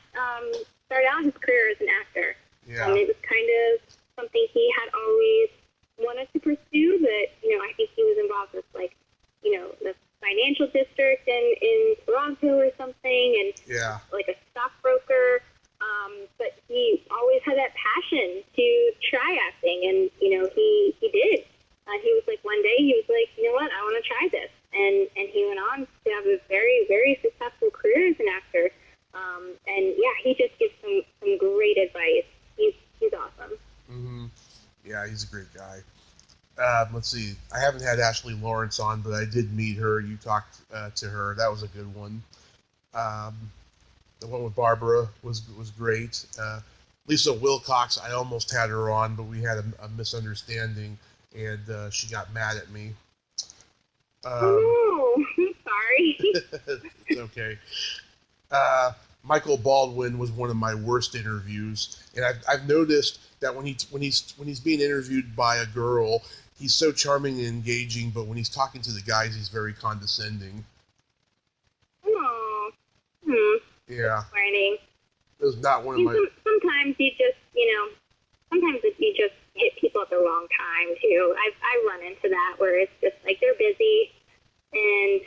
start out his career as an actor. Yeah. It was kind of something he had always wanted to pursue, but I think he was involved with the financial district in Toronto or something, and like a stockbroker. But he always had that passion to try acting, and he did. He was like, one day he was like, you know what, I want to try this, and he went on to have a very, very successful career as an actor. And yeah, he just gives some great advice. He's awesome. Mm-hmm. Yeah, he's a great guy. Let's see. I haven't had Ashley Lawrence on, but I did meet her. You talked to her. That was a good one. The one with Barbara was great. Lisa Wilcox, I almost had her on, but we had a misunderstanding, and she got mad at me. Oh, no. I'm sorry. It's okay. Michael Baldwin was one of my worst interviews, and I've noticed that when he's being interviewed by a girl, he's so charming and engaging, but when he's talking to the guys, he's very condescending. Oh. Yeah. Disappointing. It was not one of my. Sometimes you just hit people at the wrong time too. I run into that where it's just like they're busy, and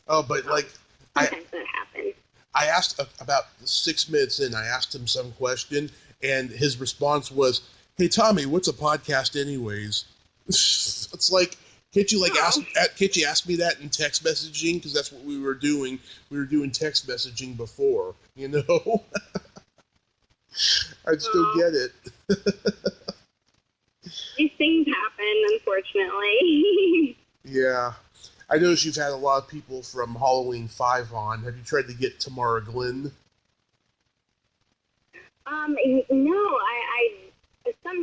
Oh, but sometimes that happens. I asked about 6 minutes in. I asked him some question, and his response was, "Hey Tommy, what's a podcast, anyways?" It's like, can't you ask me that in text messaging? Because that's what we were doing. We were doing text messaging before, I just don't get it. These things happen, unfortunately. Yeah. I noticed you've had a lot of people from Halloween 5 on. Have you tried to get Tamara Glynn? No,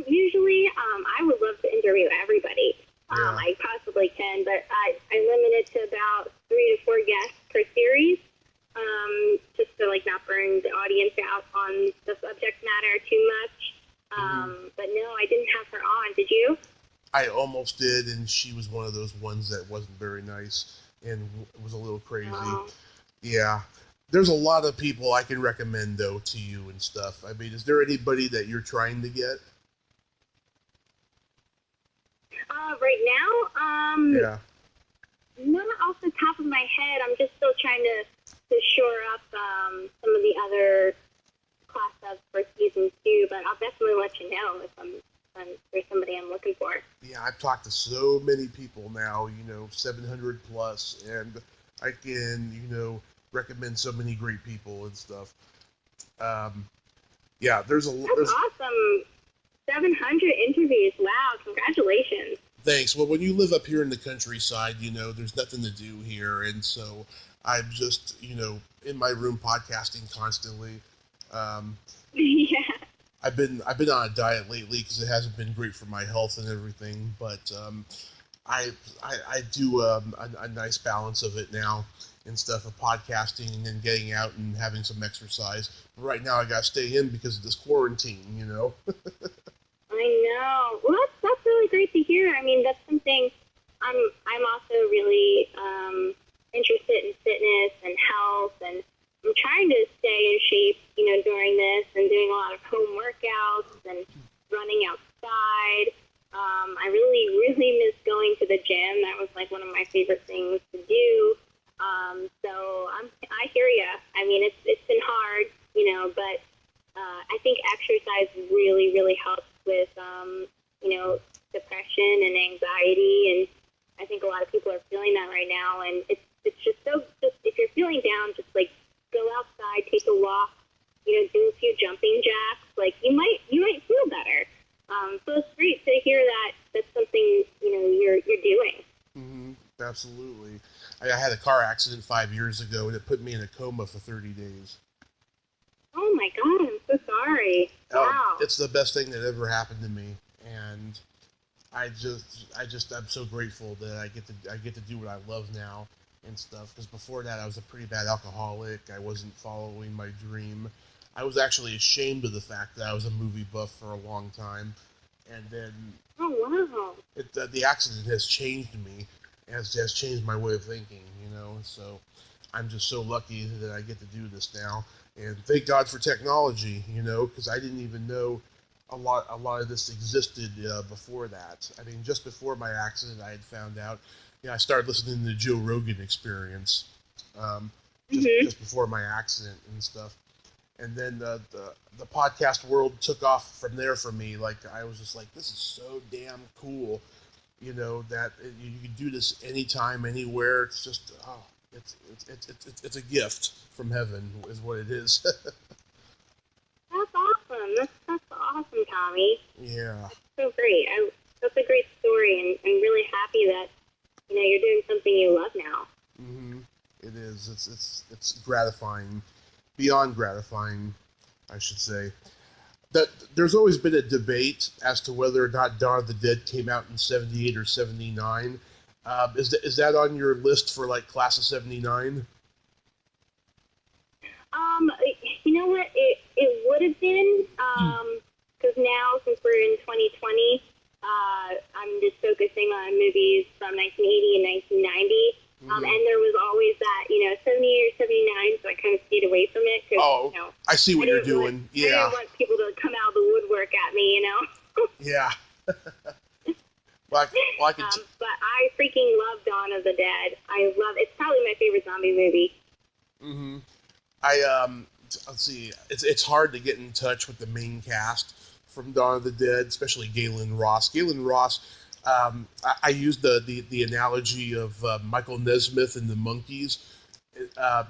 usually I would love to interview everybody. I possibly can, but I limit it to about 3 to 4 guests per series, just to not burn the audience out on the subject matter too much. But no, I didn't have her on. Did you? I almost did, and she was one of those ones that wasn't very nice and was a little crazy. Oh. Yeah. There's a lot of people I can recommend, though, to you and stuff. I mean, is there anybody that you're trying to get? Right now, Yeah. not off the top of my head. I'm just still trying to shore up some of the other class subs for season 2, but I'll definitely let you know if there's somebody I'm looking for. Yeah, I've talked to so many people now, 700 plus, and I can, recommend so many great people and stuff. Yeah, there's awesome. 700 interviews. Wow, congratulations. Thanks. Well, when you live up here in the countryside, there's nothing to do here, and so I'm just, in my room podcasting constantly. Yeah. I've been on a diet lately because it hasn't been great for my health and everything, but I do a nice balance of it now and stuff of podcasting and then getting out and having some exercise. But right now I gotta stay in because of this quarantine, I know. Well, that's really great to hear. I mean, that's something I'm also really interested in fitness and health, and I'm trying to stay in shape, during this, and doing a lot of home workouts and running outside. I really, really miss going to the gym. That was one of my favorite things to do. So I hear ya. I mean, it's been hard, but I think exercise really, really helps with, depression and anxiety, and I think a lot of people are feeling that right now, and it's just if you're feeling down, just go outside, take a walk, do a few jumping jacks, like you might feel better. So it's great to hear that that's something you're doing. Mm-hmm. Absolutely. I had a car accident 5 years ago, and it put me in a coma for 30 days. Oh my God, I'm so sorry. Wow. It's the best thing that ever happened to me, and I'm so grateful that I get to do what I love now and stuff. Because before that, I was a pretty bad alcoholic. I wasn't following my dream. I was actually ashamed of the fact that I was a movie buff for a long time, and then Oh wow. the accident has changed me, has changed my way of thinking. So I'm just so lucky that I get to do this now, and thank God for technology. Because I didn't even know a lot of this existed before that. I mean, just before my accident, I had found out. I started listening to the Joe Rogan Experience just before my accident and stuff, and then the podcast world took off from there for me. Like I was just like, this is so damn cool. That you can do this anytime, anywhere. It's just it's a gift from heaven, is what it is. That's awesome. That's awesome, Tommy. Yeah. That's so great. That's a great story, and I'm really happy that you're doing something you love now. Mm-hmm. It is. It's gratifying, beyond gratifying, I should say. That there's always been a debate as to whether or not Dawn of the Dead came out in '78 or '79. Is that on your list for like class of '79? You know what? It would have been, because now, since we're in 2020, I'm just focusing on movies from 1980 and 1990. And there was always that, 78 or 79, so I kind of stayed away from it. Oh, I see what you're doing. I didn't want people to come out of the woodwork at me, Yeah. Well, I can but I freaking love Dawn of the Dead. It's probably my favorite zombie movie. Mm-hmm. Let's see. It's hard to get in touch with the main cast from Dawn of the Dead, especially Galen Ross. Galen Ross, I used the analogy of Michael Nesmith and the Monkees.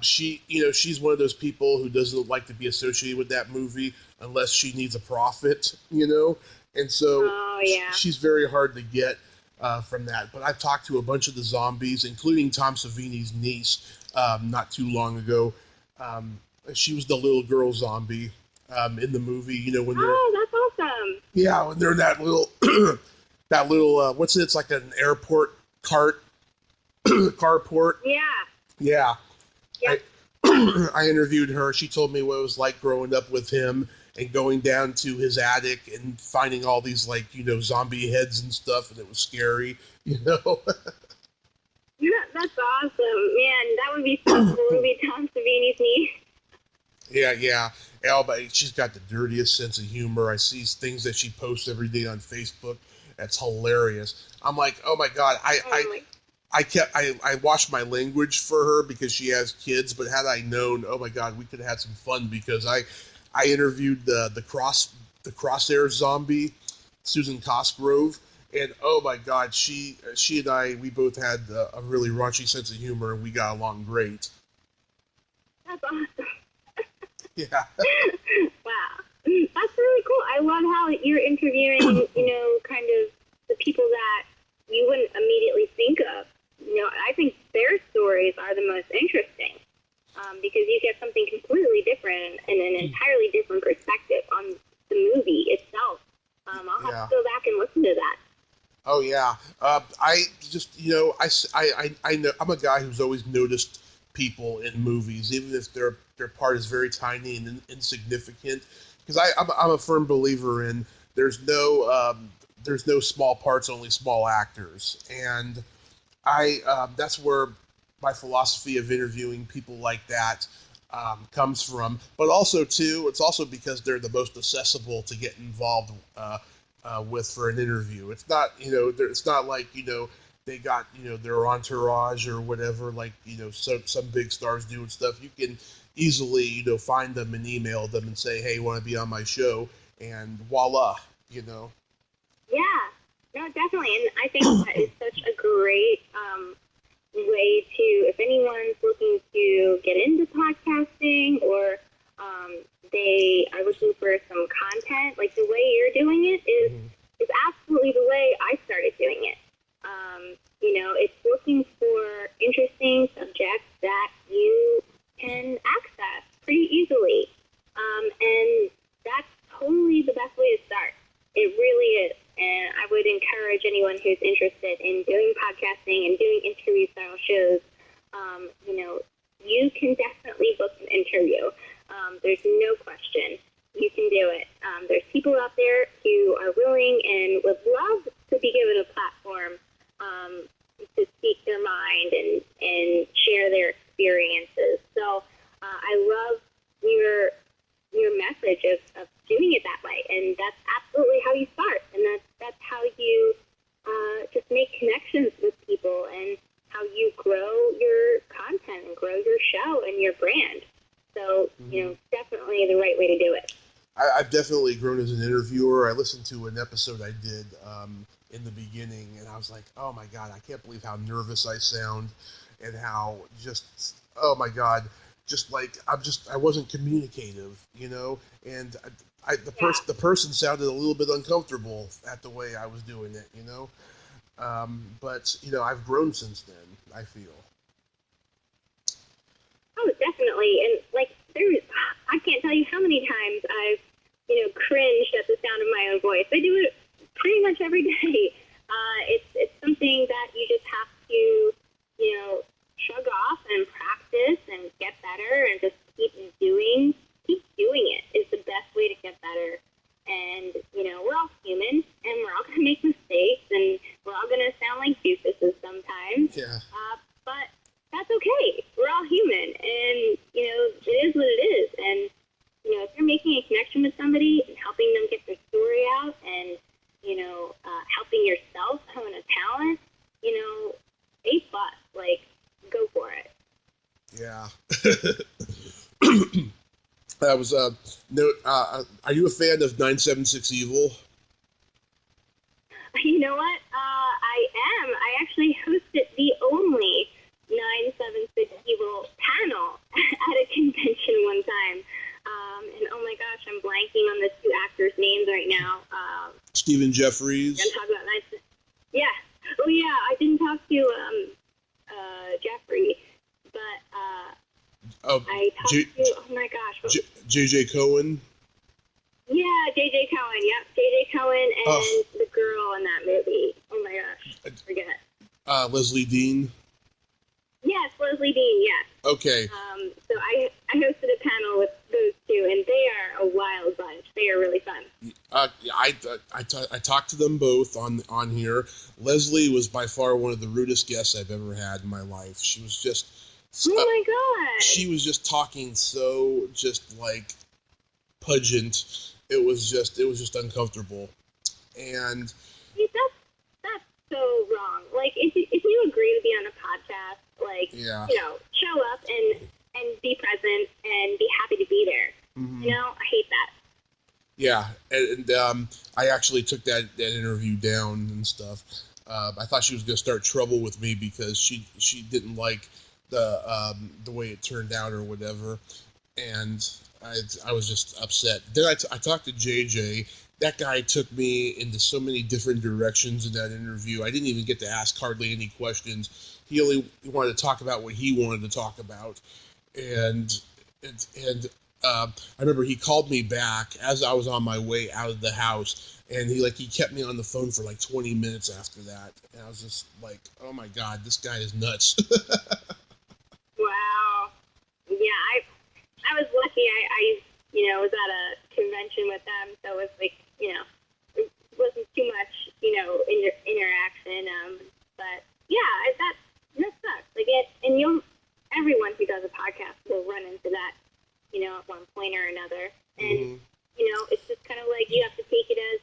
She's one of those people who doesn't like to be associated with that movie unless she needs a profit, and so she's very hard to get from that. But I've talked to a bunch of the zombies, including Tom Savini's niece, not too long ago. She was the little girl zombie in the movie. When they're that's awesome. Yeah, when they're in that little what's it? It's like an airport carport. Yeah. Yeah. Yep. I interviewed her. She told me what it was like growing up with him and going down to his attic and finding all these zombie heads and stuff, and it was scary. Yeah, that's awesome, man. That would be so cool to be Tom Savini's niece. Yeah. But she's got the dirtiest sense of humor. I see things that she posts every day on Facebook. That's hilarious. I'm like, oh my God, I watched my language for her because she has kids, but had I known, oh my God, we could have had some fun because I interviewed the Crosshair zombie, Susan Cosgrove, and oh my God, she and I, we both had a really raunchy sense of humor, and we got along great. That's awesome. Yeah. Wow. That's really cool. I love how you're interviewing, kind of the people that you wouldn't immediately think of. I think their stories are the most interesting because you get something completely different and an entirely different perspective on the movie itself. I'll have to go back and listen to that. Oh yeah. I just I know I'm a guy who's always noticed people in movies, even if their part is very tiny and insignificant. Because I'm a firm believer in there's no small parts, only small actors, and that's where my philosophy of interviewing people like that comes from. But also too, it's also because they're the most accessible to get involved with for an interview. It's not it's not like they got their entourage or whatever like some big stars do and stuff. You can easily find them and email them and say, hey, you want to be on my show, and voila. Yeah, no, definitely, and I think that is such a great way to, if anyone's looking to get into podcasting or they are looking for some content, like the way you're doing it is absolutely the way I started doing it. It's looking for interesting subjects that you can access pretty easily. And that's totally the best way to start. It really is. And I would encourage anyone who's interested in doing podcasting and doing interview-style shows, you can definitely book an interview. There's no question. You can do it. There's people out there who are willing and would love to be given a platform to speak their mind and share their experiences. So I love your message of doing it that way, and that's absolutely how you start, and that's how you just make connections with people and how you grow your content and grow your show and your brand. So, definitely the right way to do it. I've definitely grown as an interviewer. I listened to an episode I did in the beginning, and I was like, oh my God, I can't believe how nervous I sound and how just, oh my God, just like, I wasn't communicative, and the person sounded a little bit uncomfortable at the way I was doing it, but, I've grown since then, I feel. Oh, definitely. And, I can't tell you how many times I've, cringed at the sound of my own voice. I do it pretty much every day. It's something that you just have to, shrug off and practice and get better and just keep doing it is the best way to get better. And, we're all human and we're all going to make mistakes and we're all going to sound like doofuses sometimes. Yeah. But that's okay. We're all human, and, it is what it is. And, if you're making a connection with somebody and helping them get their story out and, helping yourself hone a talent, A+, go for it. Yeah. That was, are you a fan of 976 Evil? You know what? I am. I actually hosted the only 976 Evil panel at a convention one time. And oh my gosh, I'm blanking on the two actors' names right now. Stephen Jeffries. I'm talking about yeah. Oh yeah, I didn't talk to Jeffrey, but I talked to, oh my gosh. J.J. Cohen. Yeah, J.J. Cohen. Yep, J.J. Cohen and the girl in that movie. Oh my gosh, I forget. Leslie Dean. Yes, Leslie Dean. Yes. Okay. So I hosted a panel with those two, and they are a wild bunch. They are really fun. I talked to them both on here. Leslie was by far one of the rudest guests I've ever had in my life. She was just. Oh my God. She was just talking so pungent. It was just uncomfortable, and. See, that's so wrong. If you agree to be on a podcast, yeah. show up and be present and be happy to be there. Mm-hmm. I hate that. Yeah, and I actually took that interview down and stuff. I thought she was going to start trouble with me because she didn't like the way it turned out or whatever, and I was just upset. Then I talked to JJ. That guy took me into so many different directions in that interview. I didn't even get to ask hardly any questions. He only wanted to talk about what he wanted to talk about, and I remember he called me back as I was on my way out of the house, and he kept me on the phone for 20 minutes after that, and I was just like, oh my God, this guy is nuts. Wow. Yeah, I was lucky. I was at a convention with them, so it was it wasn't too much, interaction. But yeah, that sucks. And everyone who does a podcast will run into that, at one point or another. And, it's just kind of you have to take it as,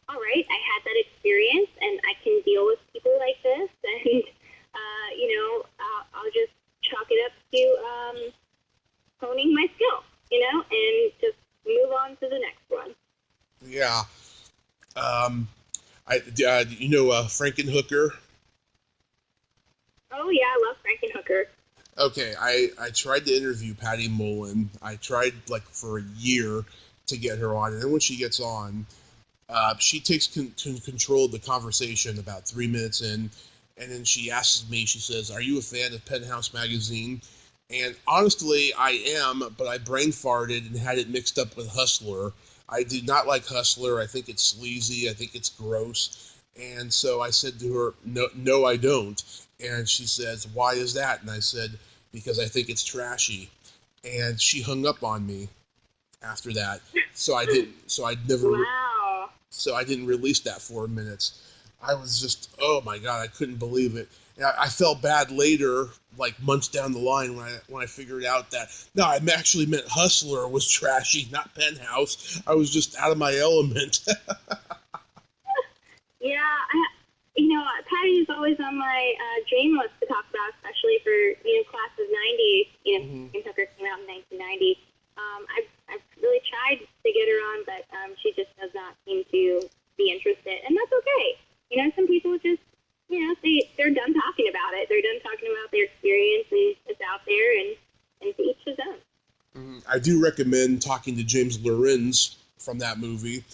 all right, I had that experience and I can deal with people like this. And, I'll just chalk it up to honing my skill, and just move on to the next one. Yeah. Frankenhooker? Oh, yeah, I love Frankenhooker. Okay, I tried to interview Patty Mullen. I tried like for a year to get her on, and then when she gets on, she takes control of the conversation about 3 minutes in, and then she asks me. She says, "Are you a fan of Penthouse magazine?" And honestly, I am, but I brain farted and had it mixed up with Hustler. I do not like Hustler. I think it's sleazy. I think it's gross. And so I said to her, "No, no, I don't." And she says, "Why is that?" And I said, "Because I think it's trashy." And she hung up on me after that. So I didn't. So I never. Wow. So I didn't release that 4 minutes. I was just, oh my god, I couldn't believe it. And I felt bad later, like months down the line, when I figured out that no, I actually meant Hustler was trashy, not Penthouse. I was just out of my element. Yeah, Patty's always on my dream list to talk about, especially for, class of 90. hmm Jane Tucker came out in 1990. I've really tried to get her on, but she just does not seem to be interested, and that's okay. Some people just, they're done talking about it. They're done talking about their experience, and it's out there, and to each his own. I do recommend talking to James Lorenz from that movie.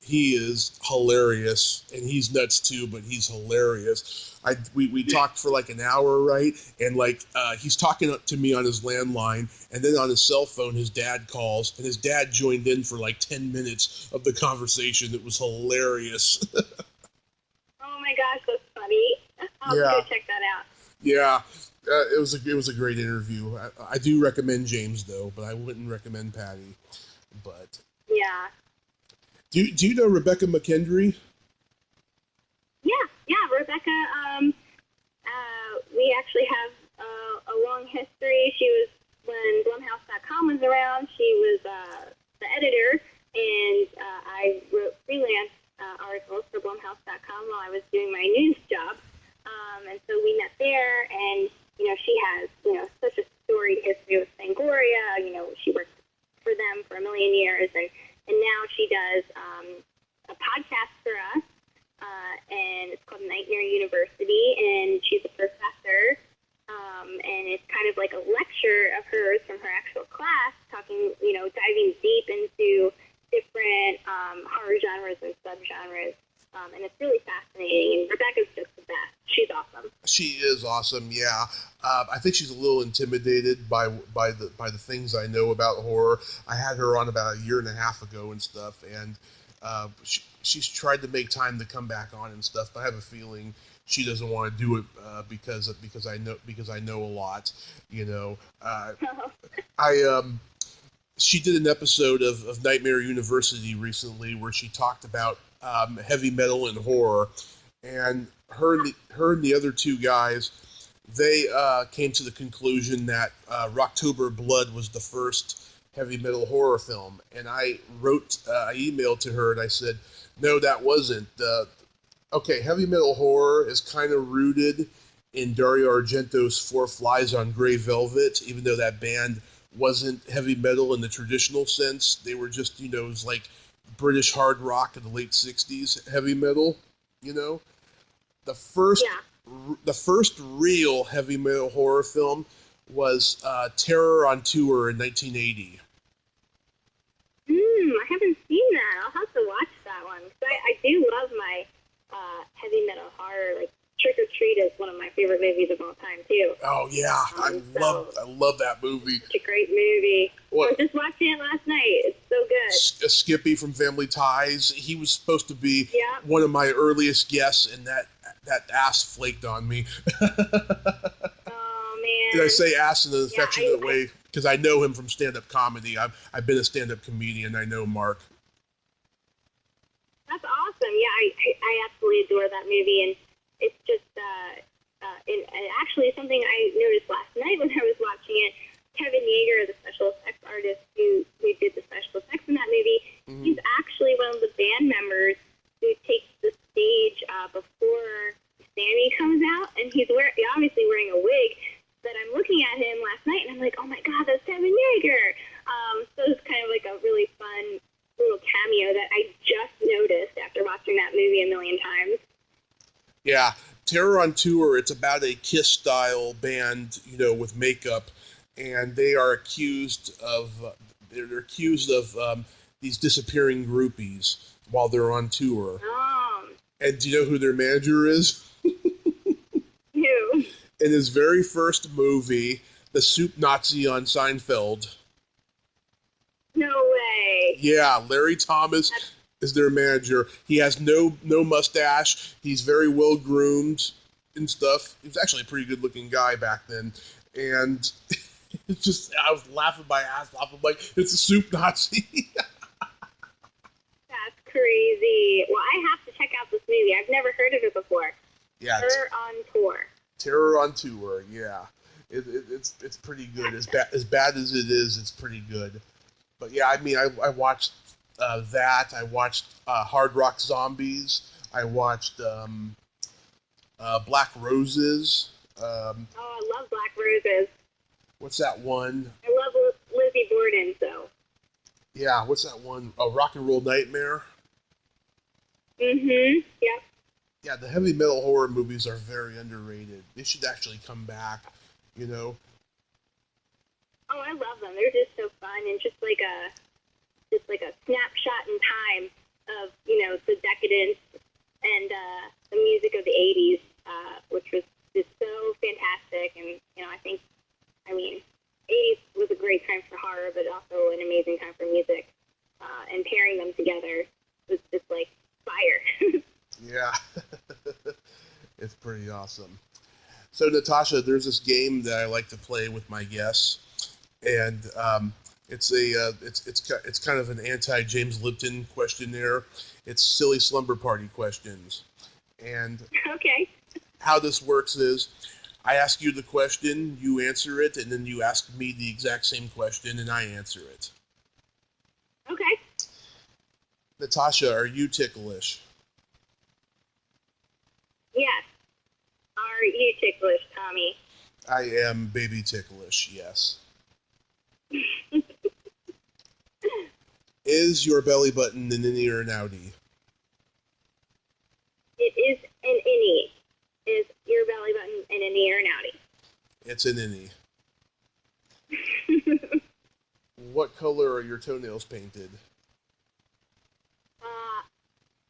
He is hilarious, and he's nuts too, but he's hilarious. We talked for like an hour, right? And like he's talking to me on his landline, and then on his cell phone, his dad calls, and his dad joined in for like 10 minutes of the conversation. It was hilarious. Oh my gosh, that's funny. I'll have to Yeah, go check that out. yeah. It was a great interview. I do recommend James though, but I wouldn't recommend Patty. But Yeah. do you know Rebecca McKendry? Yeah, Rebecca. We actually have a long history. She was when Blumhouse.com was around. She was the editor, and I wrote freelance articles for Blumhouse.com while I was doing my news job. And so we met there, and she has such a storied history with Fangoria. She worked for them for a million years, and now she does a podcast for us, and it's called Nightmare University, and she's a professor, and it's kind of like a lecture of hers from her actual class, talking, diving deep into different horror genres and subgenres, and it's really fascinating, and Rebecca's just the best. She's awesome. She is awesome, yeah. I think she's a little intimidated by the things I know about horror. I had her on about a year and a half ago and stuff, and she's tried to make time to come back on and stuff. But I have a feeling she doesn't want to do it because I know a lot. You know, I she did an episode of Nightmare University recently where she talked about heavy metal and horror, and her and the other two guys, they came to the conclusion that Rocktober Blood was the first heavy metal horror film. And I emailed to her and I said, no, that wasn't. Okay, heavy metal horror is kind of rooted in Dario Argento's Four Flies on Grey Velvet, even though that band wasn't heavy metal in the traditional sense. They were just, it was like British hard rock in the late 60s heavy metal, you know? The first Yeah. the first real heavy metal horror film was Terror on Tour in 1980. I haven't seen that. I'll have to watch that one. 'Cause I do love my heavy metal horror. Like Trick or Treat is one of my favorite movies of all time too. Oh yeah, I love that movie. Such a great movie. I What was just watching it last night. It's so good. Skippy from Family Ties? He was supposed to be Yeah. one of my earliest guests, and that ass flaked on me. Oh man. Did I say ass in an Yeah, affectionate way? Because I know him from stand-up comedy. I've been a stand-up comedian. I know Mark. That's awesome. Yeah, I absolutely adore that movie, and it's just and actually something I noticed last night when I was watching it. Kevin Yeager, the special effects artist who did the special effects in that movie, he's actually one of the band members who takes the stage before Sammy comes out, and he's obviously wearing a wig. But I'm looking at him last night, and I'm like, oh my god, that's Kevin Yeager. So it's kind of like a really fun little cameo that I just noticed after watching that movie a million times. Yeah, Terror on Tour, it's about a Kiss-style band, with makeup, and they are accused of these disappearing groupies while they're on tour. And do you know who their manager is? Who? In his very first movie, the soup Nazi on Seinfeld. No way. Yeah, Larry Thomas is their manager. He has no mustache. He's very well groomed and stuff. He was actually a pretty good looking guy back then. And it's just, I was laughing my ass off. I'm like, it's a soup Nazi. That's crazy. Well, I have to check out this movie. I've never heard of it before. Yeah. Terror on Tour. Terror on Tour, yeah. It's pretty good. As bad as it is, it's pretty good. But yeah, I mean, I watched that. I watched Hard Rock Zombies. I watched Black Roses. I love Black Roses. What's that one? I love Lizzie Borden, so. Yeah, what's that one? Rock and Roll Nightmare? Mm-hmm, yeah. Yeah, the heavy metal horror movies are very underrated. They should actually come back, Oh, I love them. They're just so fun and just like a snapshot in time of, the decadence and the music of the 80s, which was just so fantastic. And, I mean, 80s was a great time for horror, but also an amazing time for music. And pairing them together was just like fire. Yeah, it's pretty awesome. So Natasha, there's this game that I like to play with my guests, and it's kind of an anti-James Lipton questionnaire. It's silly slumber party questions, and Okay. how this works is, I ask you the question, you answer it, and then you ask me the exact same question, and I answer it. Okay. Natasha, are you ticklish? Yes. Are you ticklish, Tommy? I am baby ticklish, yes. Is your belly button an innie or an outie? It is an innie. Is your belly button an innie or an outie? It's an innie. What color are your toenails painted?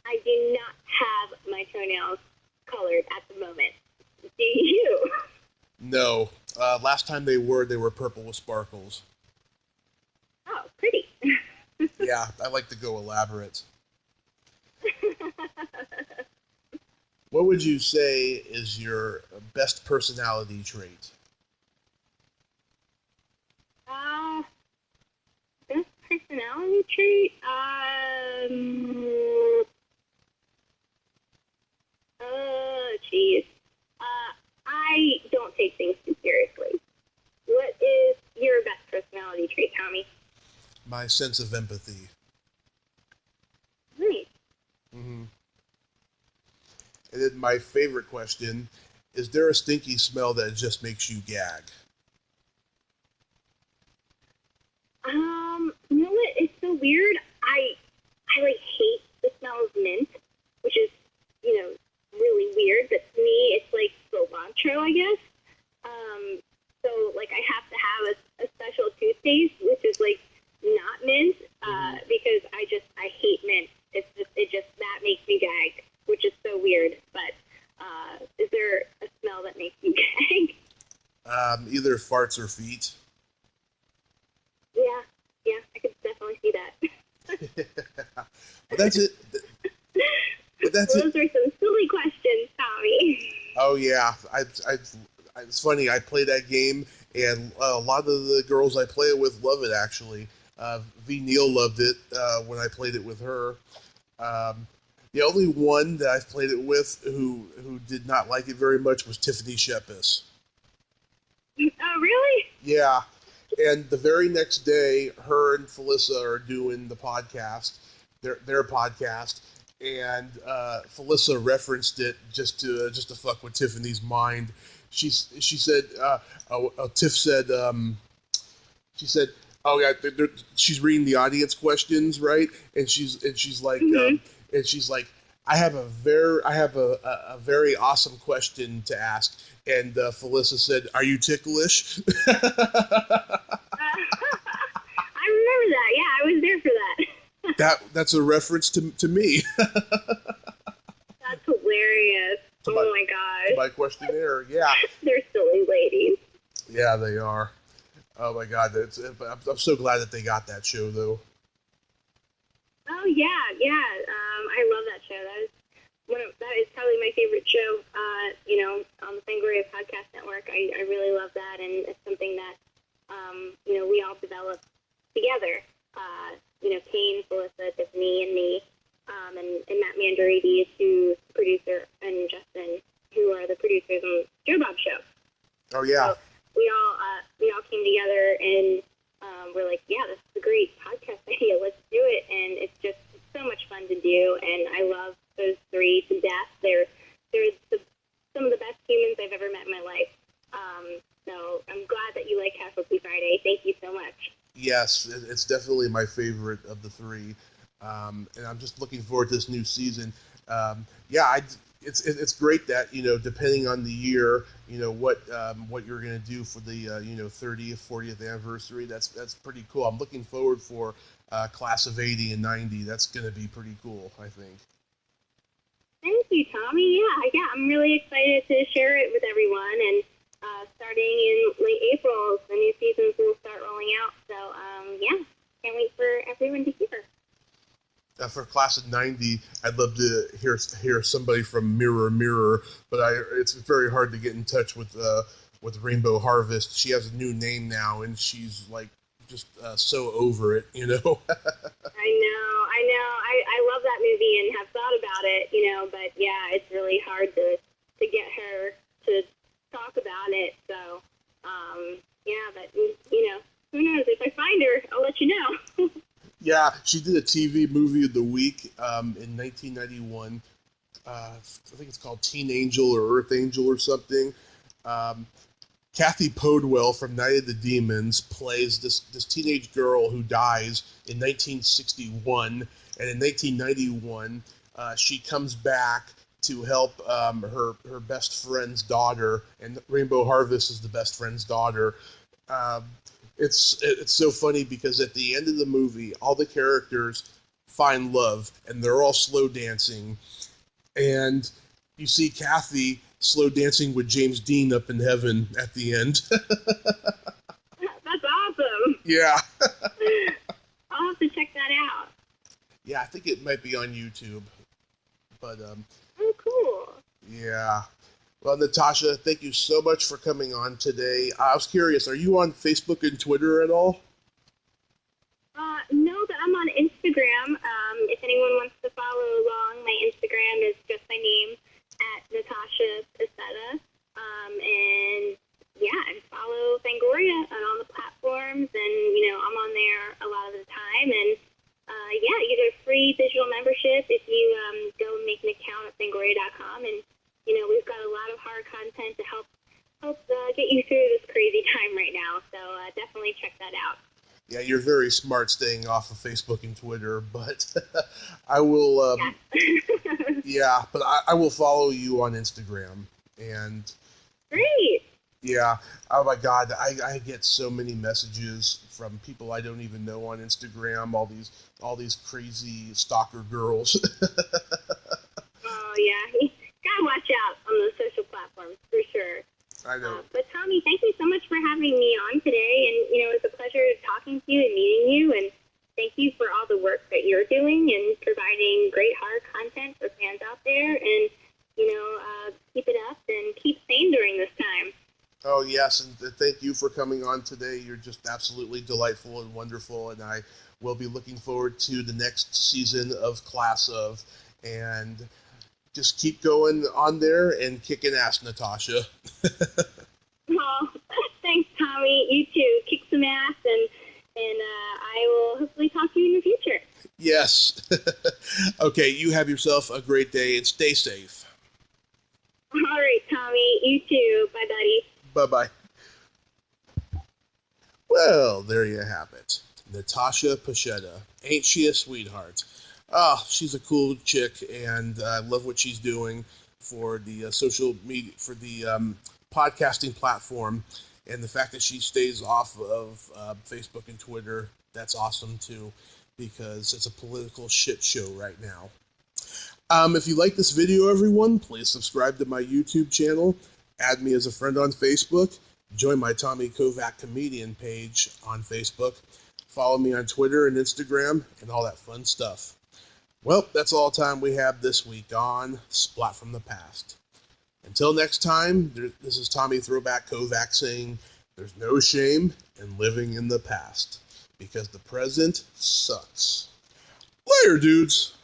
I do not have my toenails colored at the moment. Do you? No. Last time they were purple with sparkles. Oh, pretty. Yeah, I like to go elaborate. What would you say is your best personality trait? Best personality trait? Geez. I don't take things too seriously. What is your best personality trait, Tommy? My sense of empathy. Nice. Mm-hmm. And then my favorite question, is there a stinky smell that just makes you gag? You know what? It's so weird. I hate the smell of mint, which is, really weird. But to me, it's like cilantro, I guess. So I have to have a special toothpaste, which is not mint, because I hate mint. It just that makes me gag, which is so weird. But is there a smell that makes you gag? Either farts or feet. Yeah, I could definitely see that. But that's it. Those are some silly questions, Tommy. Oh yeah, it's funny. I play that game, and a lot of the girls I play it with love it. Actually, V. Neal loved it when I played it with her. The only one that I've played it with who did not like it very much was Tiffany Shepis. Oh, really? Yeah, and the very next day, her and Felissa are doing the podcast, their podcast. And Felissa referenced it just to fuck with Tiffany's mind. She said, Tiff said, she said, oh yeah, she's reading the audience questions, right? And she's like, mm-hmm. And she's like, I have a very awesome question to ask. And Felissa said, "Are you ticklish?" I remember that. Yeah, I was there for that. That's a reference to me. That's hilarious. Oh my To gosh. my questionnaire. Yeah, They're silly ladies. yeah, they are. Oh my God, I'm so glad that they got that show though. Oh yeah, yeah. I love that show. That is probably my favorite show. On the Fangoria Podcast Network. I really love that, and it's something that we all developed together. Kane, Felissa, Tiffany, and me, and Matt Mandarides, who's the producer, and Justin, who are the producers on Joe Bob Show. Oh yeah. So we all came together and we're like, yeah, this is a great podcast idea. Let's do it, and it's so much fun to do, and I love those three to death. They're some of the best humans I've ever met in my life. So I'm glad that you like Casualty Friday. Thank you so much. Yes, it's definitely my favorite of the three, and I'm just looking forward to this new season. Yeah, it's great that depending on the year, what you're going to do for the 30th, 40th anniversary. That's pretty cool. I'm looking forward for Class of '80 and '90. That's going to be pretty cool, I think. Thank you, Tommy. Yeah, I'm really excited to share it with everyone, and starting in late April, the new seasons will start rolling out. So, yeah, can't wait for everyone to hear. For Class of '90, I'd love to hear somebody from Mirror Mirror, but it's very hard to get in touch with Rainbow Harvest. She has a new name now, and she's like just so over it, I know. I love that movie and have thought about it, but yeah, it's really hard to get her to talk about it. So, yeah, but who knows? If I find her, I'll let you know. Yeah, she did a TV movie of the week in 1991. I think it's called Teen Angel or Earth Angel or something. Kathy Podwell from Night of the Demons plays this teenage girl who dies in 1961, and in 1991 she comes back to help her best friend's daughter, and Rainbow Harvest is the best friend's daughter. Um, it's so funny because at the end of the movie, all the characters find love, and they're all slow dancing, and you see Kathy slow dancing with James Dean up in heaven at the end. That's awesome. Yeah. I'll have to check that out. Yeah, I think it might be on YouTube. But Oh, cool. yeah. Well, Natasha, thank you so much for coming on today. I was curious, are you on Facebook and Twitter at all? No, but I'm on Instagram. If anyone wants to follow along, my Instagram is just my name, at Natasha Pascetta. And yeah, and follow Fangoria on all the platforms, and I'm on there a lot of the time. And yeah, you get a free digital membership if you go and make an account at Fangoria.com. And we've got a lot of hard content to help get you through this crazy time right now. So definitely check that out. Yeah, you're very smart staying off of Facebook and Twitter, but I will. Yeah, but I will follow you on Instagram. And Great. yeah, oh my God, I get so many messages from people I don't even know on Instagram. All these crazy stalker girls. Oh yeah, gotta watch out on those social platforms for sure. I know. But Tommy, thank you so much for having me on today, and it was a pleasure talking to you and meeting you, and thank you for all the work that you're doing and providing great horror content for fans out there, and keep it up and keep sane during this time. Oh yes, and thank you for coming on today. You're just absolutely delightful and wonderful, and I will be looking forward to the next season of Class of, and just keep going on there and kicking ass, Natasha. Oh, thanks, Tommy. You too. Kick some ass, and I will hopefully talk to you in the future. Yes. Okay, you have yourself a great day and stay safe. All right, Tommy. You too. Bye, buddy. Bye-bye. Well, there you have it. Natasha Pascetta. Ain't she a sweetheart? She's a cool chick, and I love what she's doing for the social media, for the podcasting platform, and the fact that she stays off of Facebook and Twitter. That's awesome too, because it's a political shit show right now. If you like this video, everyone, please subscribe to my YouTube channel, add me as a friend on Facebook, join my Tommy Kovac comedian page on Facebook, follow me on Twitter and Instagram, and all that fun stuff. Well, that's all time we have this week on Splat from the Past. Until next time, this is Tommy Throwback Kovac saying, there's no shame in living in the past, because the present sucks. Later, dudes!